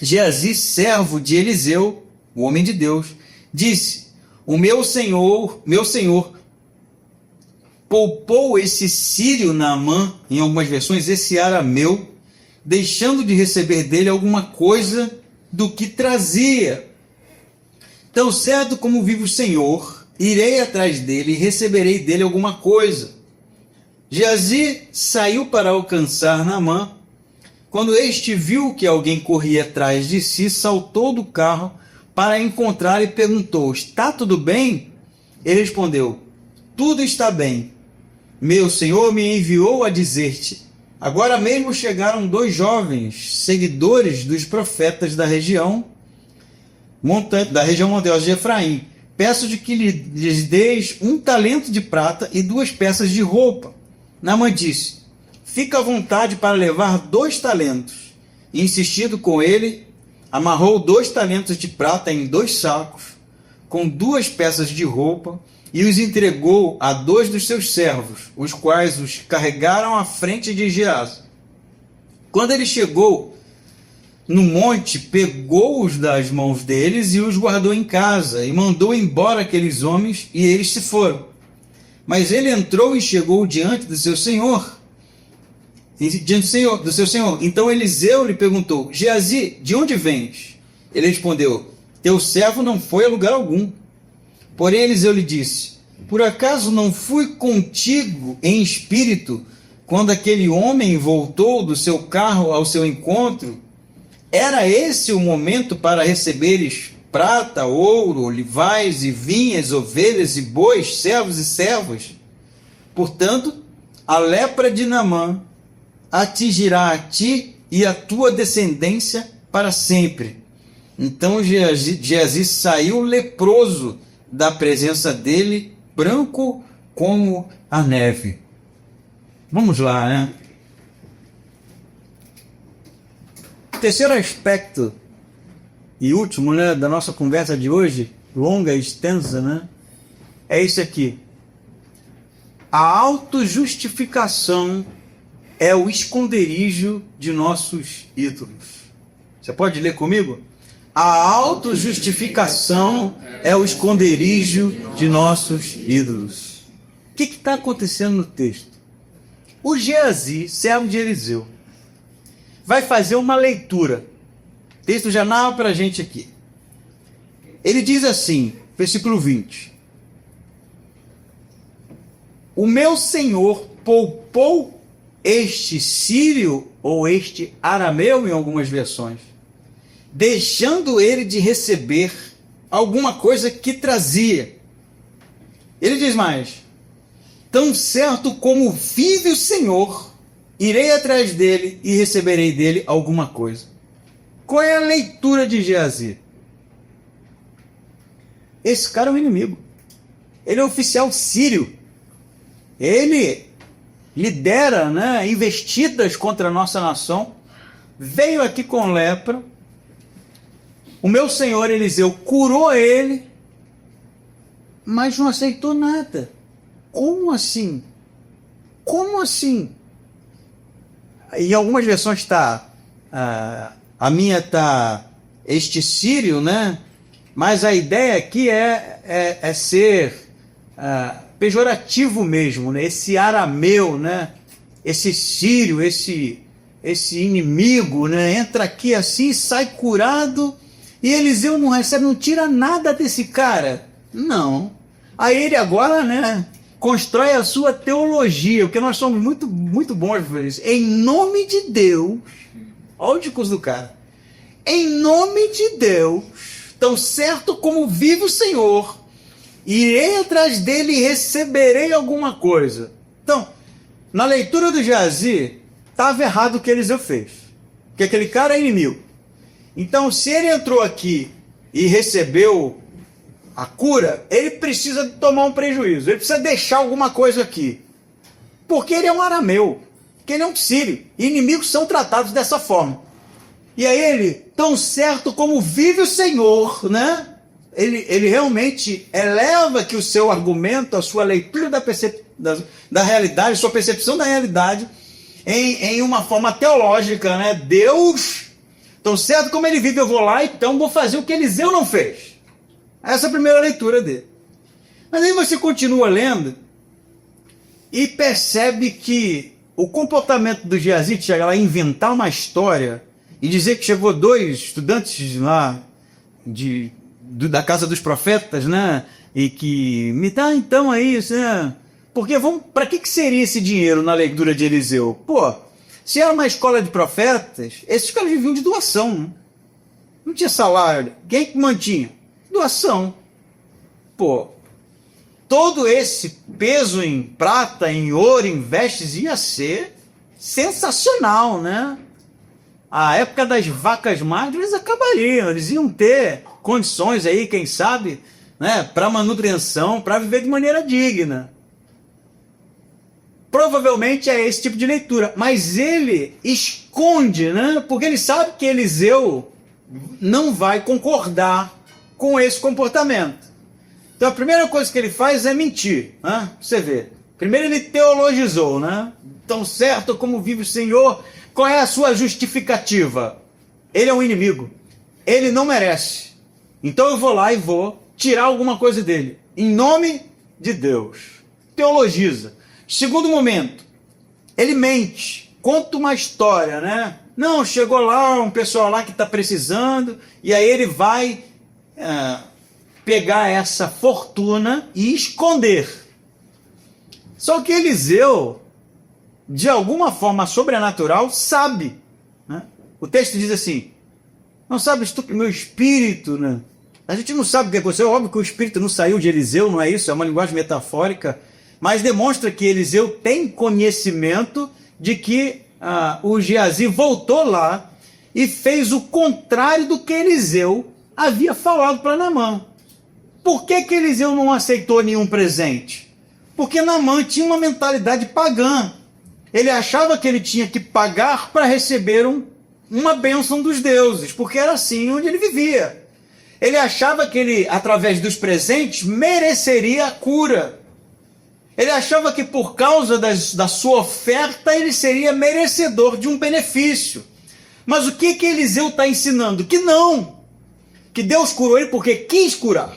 [SPEAKER 2] Geazi, servo de Eliseu,
[SPEAKER 1] o homem de Deus, disse: o meu senhor, poupou esse sírio Naamã, em algumas versões, esse arameu, deixando de receber dele alguma coisa do que trazia. Tão certo como vive o Senhor, irei atrás dele e receberei dele alguma coisa. Geazi saiu para alcançar Naamã. Quando este viu que alguém corria atrás de si, saltou do carro para encontrar e perguntou: está tudo bem? Ele respondeu: tudo está bem. Meu senhor me enviou a dizer-te: agora mesmo chegaram 2 jovens seguidores dos profetas da região montanhosa de Efraim. Peço-te que lhes deis 1 talento de prata e 2 peças de roupa. Naamã disse: fica à vontade para levar 2 talentos. E, insistindo com ele, amarrou 2 talentos de prata em 2 sacos, com 2 peças de roupa, e os entregou a 2 dos seus servos, os quais os carregaram à frente de Geazi. Quando ele chegou no monte, pegou-os das mãos deles e os guardou em casa, e mandou embora aqueles homens, e eles se foram. Mas ele entrou e chegou diante do seu senhor. Do seu senhor. Então Eliseu lhe perguntou: Geazi, de onde vens? Ele respondeu: teu servo não foi a lugar algum. Porém Eliseu lhe disse: por acaso não fui contigo em espírito quando aquele homem voltou do seu carro ao seu encontro? Era esse o momento para receberes prata, ouro, olivais e vinhas, ovelhas e bois, servos e servas? Portanto, a lepra de Naamã atingirá a ti e a tua descendência para sempre. Então Geazi saiu leproso da presença dele, branco como a neve. Vamos lá, né? O terceiro aspecto e último, né, da nossa conversa de hoje, longa e extensa, né, é isso aqui. A autojustificação é o esconderijo de nossos ídolos. Você pode ler comigo? A autojustificação é o esconderijo de nossos ídolos. O que está acontecendo no texto? O Geazi, servo de Eliseu, vai fazer uma leitura. O texto já narra para a gente aqui. Ele diz assim, versículo 20: o meu senhor poupou este sírio, ou este arameu em algumas versões, deixando ele de receber alguma coisa que trazia. Ele diz mais: tão certo como vive o Senhor, irei atrás dele e receberei dele alguma coisa. Qual é a leitura de Geazi? Esse cara é um inimigo. Ele é oficial sírio. Ele lidera, né, investidas contra a nossa nação. Veio aqui com lepra. O meu senhor Eliseu curou ele, mas não aceitou nada. Como assim? Como assim? Em algumas versões está, a minha está este sírio, né? Mas a ideia aqui é ser pejorativo mesmo, né? Esse arameu, né? Esse sírio, esse inimigo, né? Entra aqui assim e sai curado. E Eliseu não recebe, não tira nada desse cara. Não. Aí ele agora, né, constrói a sua teologia, porque nós somos muito, muito bons por isso. Em nome de Deus, olha o discurso do cara. Em nome de Deus, tão certo como vive o Senhor, irei atrás dele e receberei alguma coisa. Então, na leitura do Geazi, estava errado o que Eliseu fez. Porque aquele cara é inimigo. Então, se ele entrou aqui e recebeu a cura, ele precisa tomar um prejuízo. Ele precisa deixar alguma coisa aqui. Porque ele é um arameu. Porque ele é um sírio. E inimigos são tratados dessa forma. E aí ele, tão certo como vive o Senhor, né? Ele realmente eleva aqui o seu argumento, a sua leitura da realidade, sua percepção da realidade em uma forma teológica, né? Deus
[SPEAKER 2] Tão certo como ele vive, eu vou lá, então vou fazer o que Eliseu não fez. Essa é a primeira leitura dele. Mas aí você continua lendo e percebe que o comportamento do Geazi de chegar lá e inventar uma história e dizer que chegou 2 estudantes lá da casa dos profetas, né? E que me dá então aí, né? Porque para que seria esse dinheiro na leitura de Eliseu? Pô, se era uma escola de profetas, esses caras viviam de doação, né? Não tinha salário. Quem que mantinha? Doação. Pô, todo esse peso em prata, em ouro, em vestes ia ser sensacional, né? A época das vacas magras acabariam, eles iam ter condições aí, quem sabe, né, para manutenção, para viver de maneira digna. Provavelmente é esse tipo de leitura, mas ele esconde, né, porque ele sabe que Eliseu não vai concordar com esse comportamento. Então a primeira coisa que ele faz é mentir, né? Você vê. Primeiro ele teologizou, né? Tão certo como vive o Senhor, qual é a sua justificativa? Ele é um inimigo. Ele não merece. Então eu vou lá e vou tirar alguma coisa dele. Em nome de Deus. Teologiza. Segundo momento, ele mente. Conta uma história, né? Não, chegou lá um pessoal lá que está precisando, e aí ele vai pegar essa fortuna e esconder. Só que Eliseu, de alguma forma sobrenatural, sabe, né? O texto diz assim: não sabes tu que meu espírito, né? A gente não sabe o que aconteceu, óbvio que o espírito não saiu de Eliseu, não é isso, é uma linguagem metafórica, mas demonstra que Eliseu tem conhecimento de que o Geazi voltou lá e fez o contrário do que Eliseu havia falado para Naamã. Por que Eliseu não aceitou nenhum presente? Porque Naamã tinha uma mentalidade pagã. Ele achava que ele tinha que pagar para receber uma bênção dos deuses, porque era assim onde ele vivia. Ele achava que ele, através dos presentes, mereceria a cura. Ele achava que por causa da sua oferta ele seria merecedor de um benefício. Mas o que Eliseu está ensinando? Que não. Que Deus curou ele porque quis curar.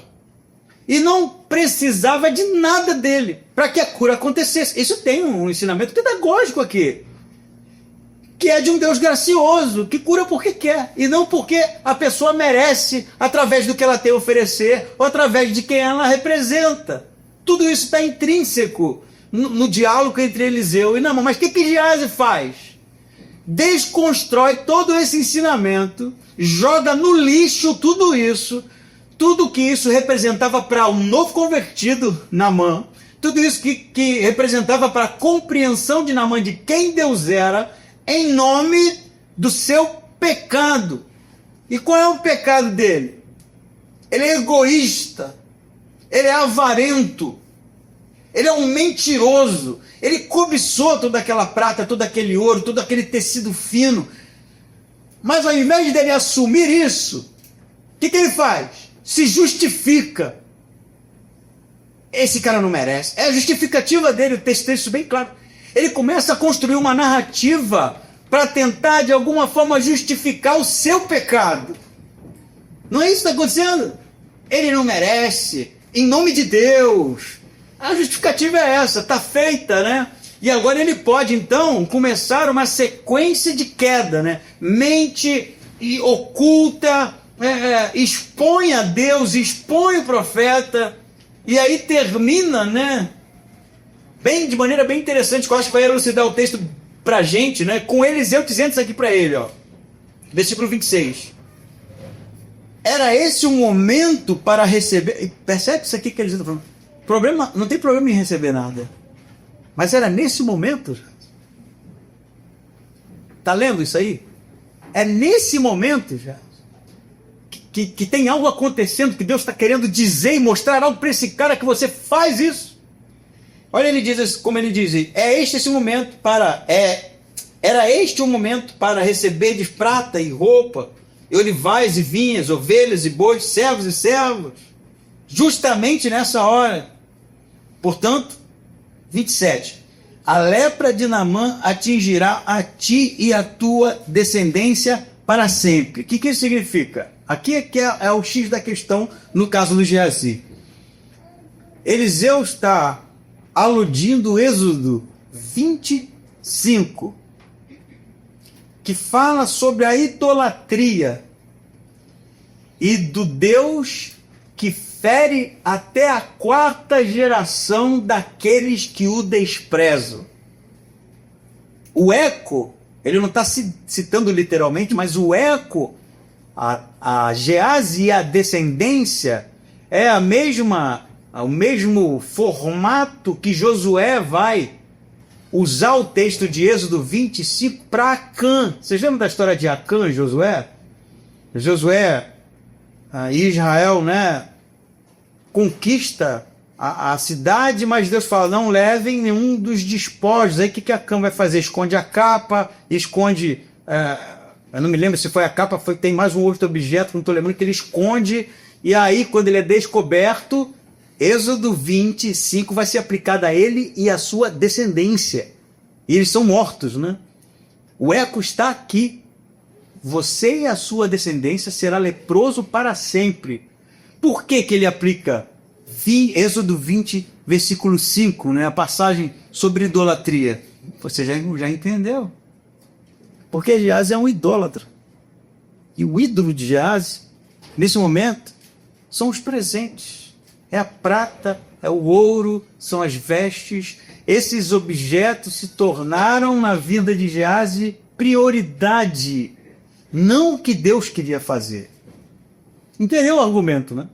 [SPEAKER 2] E não precisava de nada dele para que a cura acontecesse. Isso tem um ensinamento pedagógico aqui, que é de um Deus gracioso, que cura porque quer, e não porque a pessoa merece, através do que ela tem a oferecer, ou através de quem ela representa. Tudo isso está intrínseco no diálogo entre Eliseu e Naamã. Mas o que Geazi faz? Desconstrói todo esse ensinamento, joga no lixo tudo que isso representava para um novo convertido, Naamã, tudo isso que representava para a compreensão de Naamã de quem Deus era, em nome do seu pecado. E qual é o pecado dele? Ele é egoísta, ele é avarento, ele é um mentiroso, ele cobiçou toda aquela prata, todo aquele ouro, todo aquele tecido fino. Mas ao invés dele assumir isso, o que ele faz? Se justifica. Esse cara não merece. É a justificativa dele, o texto deixa isso bem claro. Ele começa a construir uma narrativa para tentar, de alguma forma, justificar o seu pecado. Não é isso que está acontecendo? Ele não merece, em nome de Deus. A justificativa é essa, está feita, né? E agora ele pode, então, começar uma sequência de queda, né? Mente e oculta, expõe a Deus, expõe o profeta, e aí termina, né? De maneira bem interessante, que eu acho que vai elucidar o texto para a gente, né? Com Eliseu dizendo isso aqui para ele, ó. Versículo 26. Era esse o momento para receber... Percebe isso aqui que Eliseu está falando? Não tem problema em receber nada. Mas era nesse momento. Está lendo isso aí? É nesse momento já que tem algo acontecendo, que Deus está querendo dizer e mostrar algo para esse cara, que você faz isso. Olha, ele diz, como ele diz, era este o momento para receber de prata e roupa, e olivais e vinhas, ovelhas e bois, servos e servas, justamente nessa hora. Portanto, 27, a lepra de Naamã atingirá a ti e a tua descendência para sempre. O que isso significa? Aqui é o X da questão no caso do Geazi. Eliseu está aludindo o Êxodo 25, que fala sobre a idolatria e do Deus que fere até a 4ª geração daqueles que o desprezam. O eco, ele não está citando literalmente, mas o eco, a Geazi e a descendência é o mesmo formato que Josué vai usar o texto de Êxodo 25 para Acã. Vocês lembram da história de Acã e Josué? Josué e Israel, né, conquista a cidade, mas Deus fala, não levem nenhum dos despojos. Aí o que Acã vai fazer? Esconde a capa, esconde... eu não me lembro se foi a capa, tem mais um outro objeto, não estou lembrando, que ele esconde, e aí quando ele é descoberto, Êxodo 25 vai ser aplicado a ele e a sua descendência. E eles são mortos, né? O eco está aqui. Você e a sua descendência será leproso para sempre. Por que ele aplica Êxodo 20, versículo 5, né? A passagem sobre idolatria? Você já entendeu. Porque Geazi é um idólatra. E o ídolo de Geazi, nesse momento, são os presentes. É a prata, é o ouro, são as vestes. Esses objetos se tornaram na vida de Geazi prioridade. Não o que Deus queria fazer. Entendeu o argumento, né?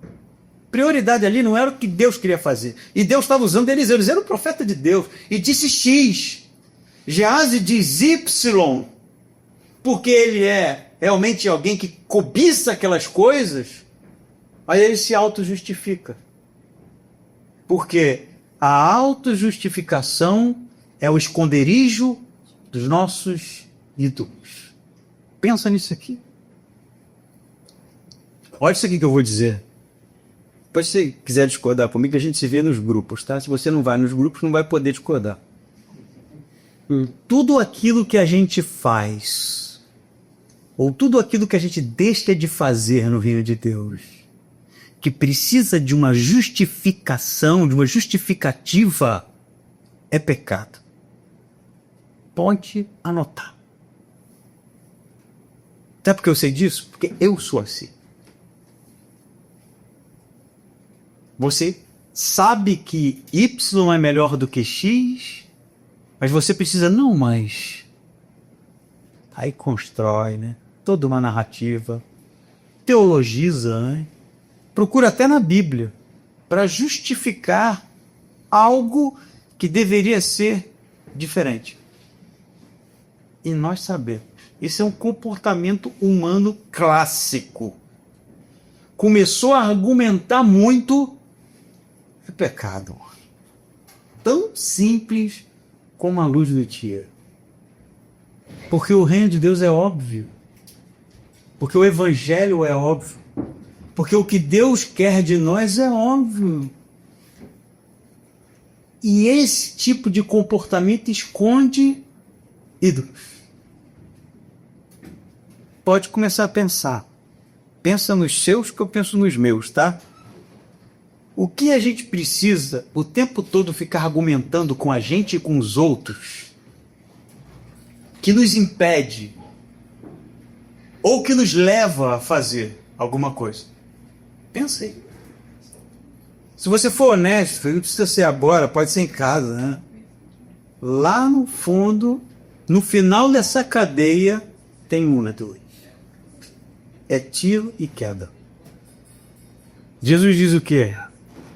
[SPEAKER 2] Prioridade ali não era o que Deus queria fazer. E Deus estava usando Eliseu. Eliseu era o profeta de Deus. E disse X. Geazi diz Y. Porque ele é realmente alguém que cobiça aquelas coisas. Aí ele se auto-justifica. Porque a autojustificação é o esconderijo dos nossos ídolos. Pensa nisso aqui. Olha isso aqui que eu vou dizer. Depois, se você quiser discordar comigo, a gente se vê nos grupos, tá? Se você não vai nos grupos, não vai poder discordar. Tudo aquilo que a gente faz, ou tudo aquilo que a gente deixa de fazer no reino de Deus, que precisa de uma justificação, de uma justificativa, é pecado. Pode anotar. Sabe por que eu sei disso? Porque eu sou assim. Você sabe que Y é melhor do que X, mas você precisa, não, mas... Aí constrói, né? Toda uma narrativa. Teologiza, né? Procura até na Bíblia para justificar algo que deveria ser diferente. E nós sabemos. Isso é um comportamento humano clássico. Começou a argumentar muito, é pecado. Tão simples como a luz do dia. Porque o reino de Deus é óbvio. Porque o evangelho é óbvio. Porque o que Deus quer de nós é óbvio. E esse tipo de comportamento esconde ídolos. Pode começar a pensar. Pensa nos seus que eu penso nos meus, tá? O que a gente precisa o tempo todo ficar argumentando com a gente e com os outros que nos impede ou que nos leva a fazer alguma coisa? Pensa aí. Se você for honesto, não precisa ser agora, pode ser em casa, né? Lá no fundo, no final dessa cadeia, tem uma, dois. É tiro e queda. Jesus diz o quê?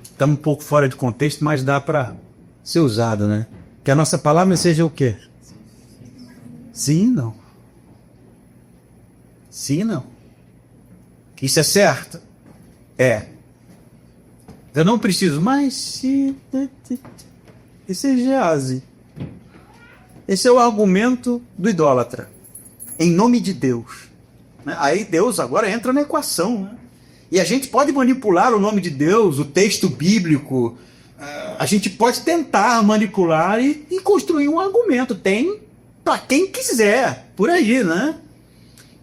[SPEAKER 2] Está um pouco fora de contexto, mas dá para ser usado, né? Que a nossa palavra seja o quê? Sim e não. Sim e não. Isso é certo? É. Eu não preciso, mas se... Esse é Geazi. Esse é o argumento do idólatra. Em nome de Deus. Aí Deus agora entra na equação, né? E a gente pode manipular o nome de Deus, o texto bíblico. A gente pode tentar manipular e construir um argumento. Tem para quem quiser, por aí, né?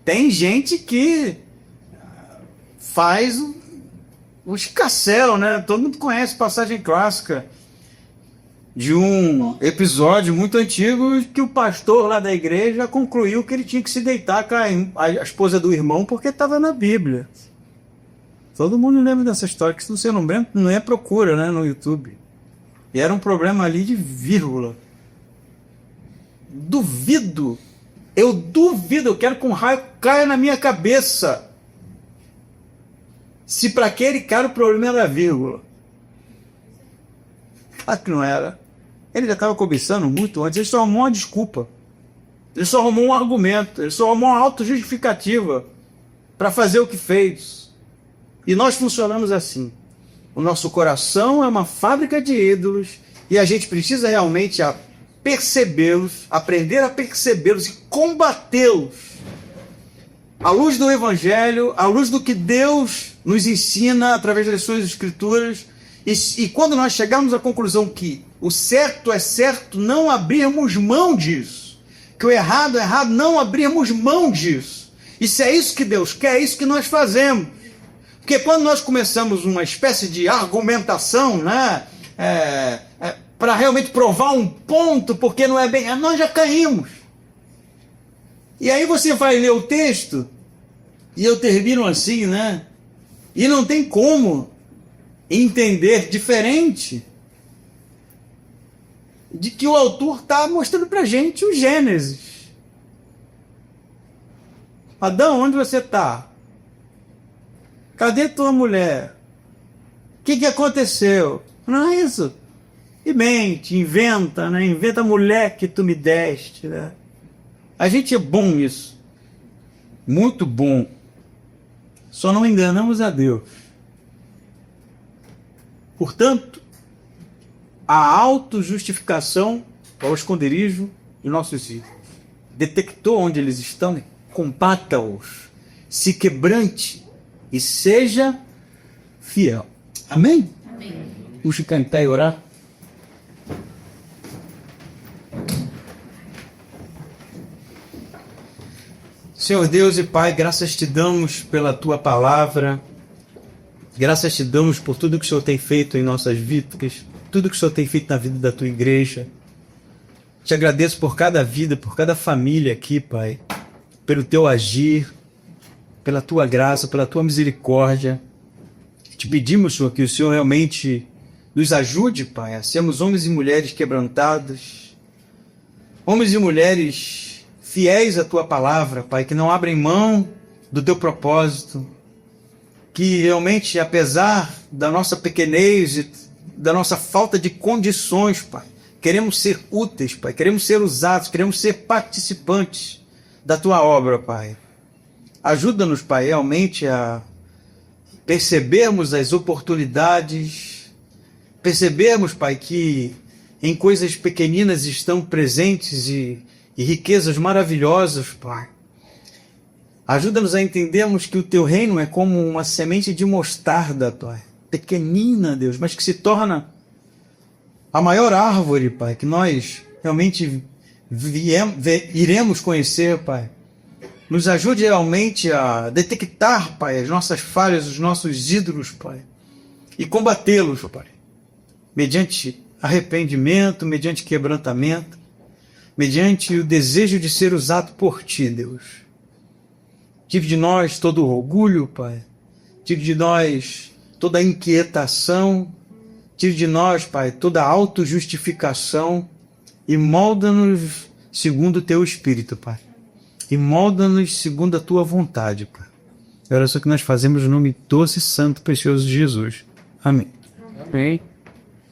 [SPEAKER 2] Tem gente que faz o escarcéu, né? Todo mundo conhece passagem clássica de um episódio muito antigo que o pastor lá da igreja concluiu que ele tinha que se deitar com a esposa do irmão porque estava na Bíblia. Todo mundo lembra dessa história, que se você não lembra, não é procura, né, no YouTube. E era um problema ali de vírgula. Eu duvido, eu quero que um raio caia na minha cabeça. Se para aquele cara o problema era a vírgula. Claro que não era. Ele já estava cobiçando muito antes, ele só arrumou uma desculpa. Ele só arrumou um argumento, ele só arrumou uma autojustificativa para fazer o que fez. E nós funcionamos assim. O nosso coração é uma fábrica de ídolos e a gente precisa realmente percebê-los, aprender a percebê-los e combatê-los. À luz do Evangelho, à luz do que Deus nos ensina através das suas Escrituras. E quando nós chegarmos à conclusão que o certo é certo, não abrirmos mão disso. Que o errado é errado, não abrirmos mão disso. E se é isso que Deus quer, é isso que nós fazemos. Porque quando nós começamos uma espécie de argumentação, né, para realmente provar um ponto, porque não é bem, nós já caímos. E aí você vai ler o texto, e eu termino assim, né? E não tem como entender diferente de que o autor está mostrando para a gente o Gênesis. Adão, onde você está? Cadê tua mulher? O que aconteceu? Não é isso. E mente, inventa, né? Inventa a mulher que tu me deste, né? A gente é bom nisso. Muito bom. Só não enganamos a Deus. Portanto, a autojustificação é o esconderijo de nossos filhos. Detectou onde eles estão, combata-os, se quebrante e seja fiel. Amém?
[SPEAKER 3] Amém.
[SPEAKER 2] Vamos ficar em pé e orar? Senhor Deus e Pai, graças te damos pela tua palavra, graças te damos por tudo que o Senhor tem feito em nossas vidas, tudo que o Senhor tem feito na vida da tua igreja. Te agradeço por cada vida, por cada família aqui, Pai, pelo teu agir, pela tua graça, pela tua misericórdia. Te pedimos, Senhor, que o Senhor realmente nos ajude, Pai, a sermos homens e mulheres quebrantados, homens e mulheres fiéis à tua palavra, Pai, que não abrem mão do teu propósito, que realmente, apesar da nossa pequenez e da nossa falta de condições, Pai, queremos ser úteis, Pai, queremos ser usados, queremos ser participantes da tua obra, Pai. Ajuda-nos, Pai, realmente a percebermos as oportunidades, percebermos, Pai, que em coisas pequeninas estão presentes e riquezas maravilhosas, Pai. Ajuda-nos a entendermos que o teu reino é como uma semente de mostarda, Pai. Pequenina, Deus, mas que se torna a maior árvore, Pai, que nós realmente iremos conhecer, Pai. Nos ajude realmente a detectar, Pai, as nossas falhas, os nossos ídolos, Pai, e combatê-los, Pai, mediante arrependimento, mediante quebrantamento, mediante o desejo de ser usado por Ti, Deus. Tire de nós todo o orgulho, Pai. Tire de nós toda a inquietação. Tire de nós, Pai, toda a autojustificação e molda-nos segundo o Teu Espírito, Pai. E molda-nos segundo a Tua vontade, Pai. É a oração que nós fazemos no nome doce, santo, precioso de Jesus. Amém.
[SPEAKER 3] Amém.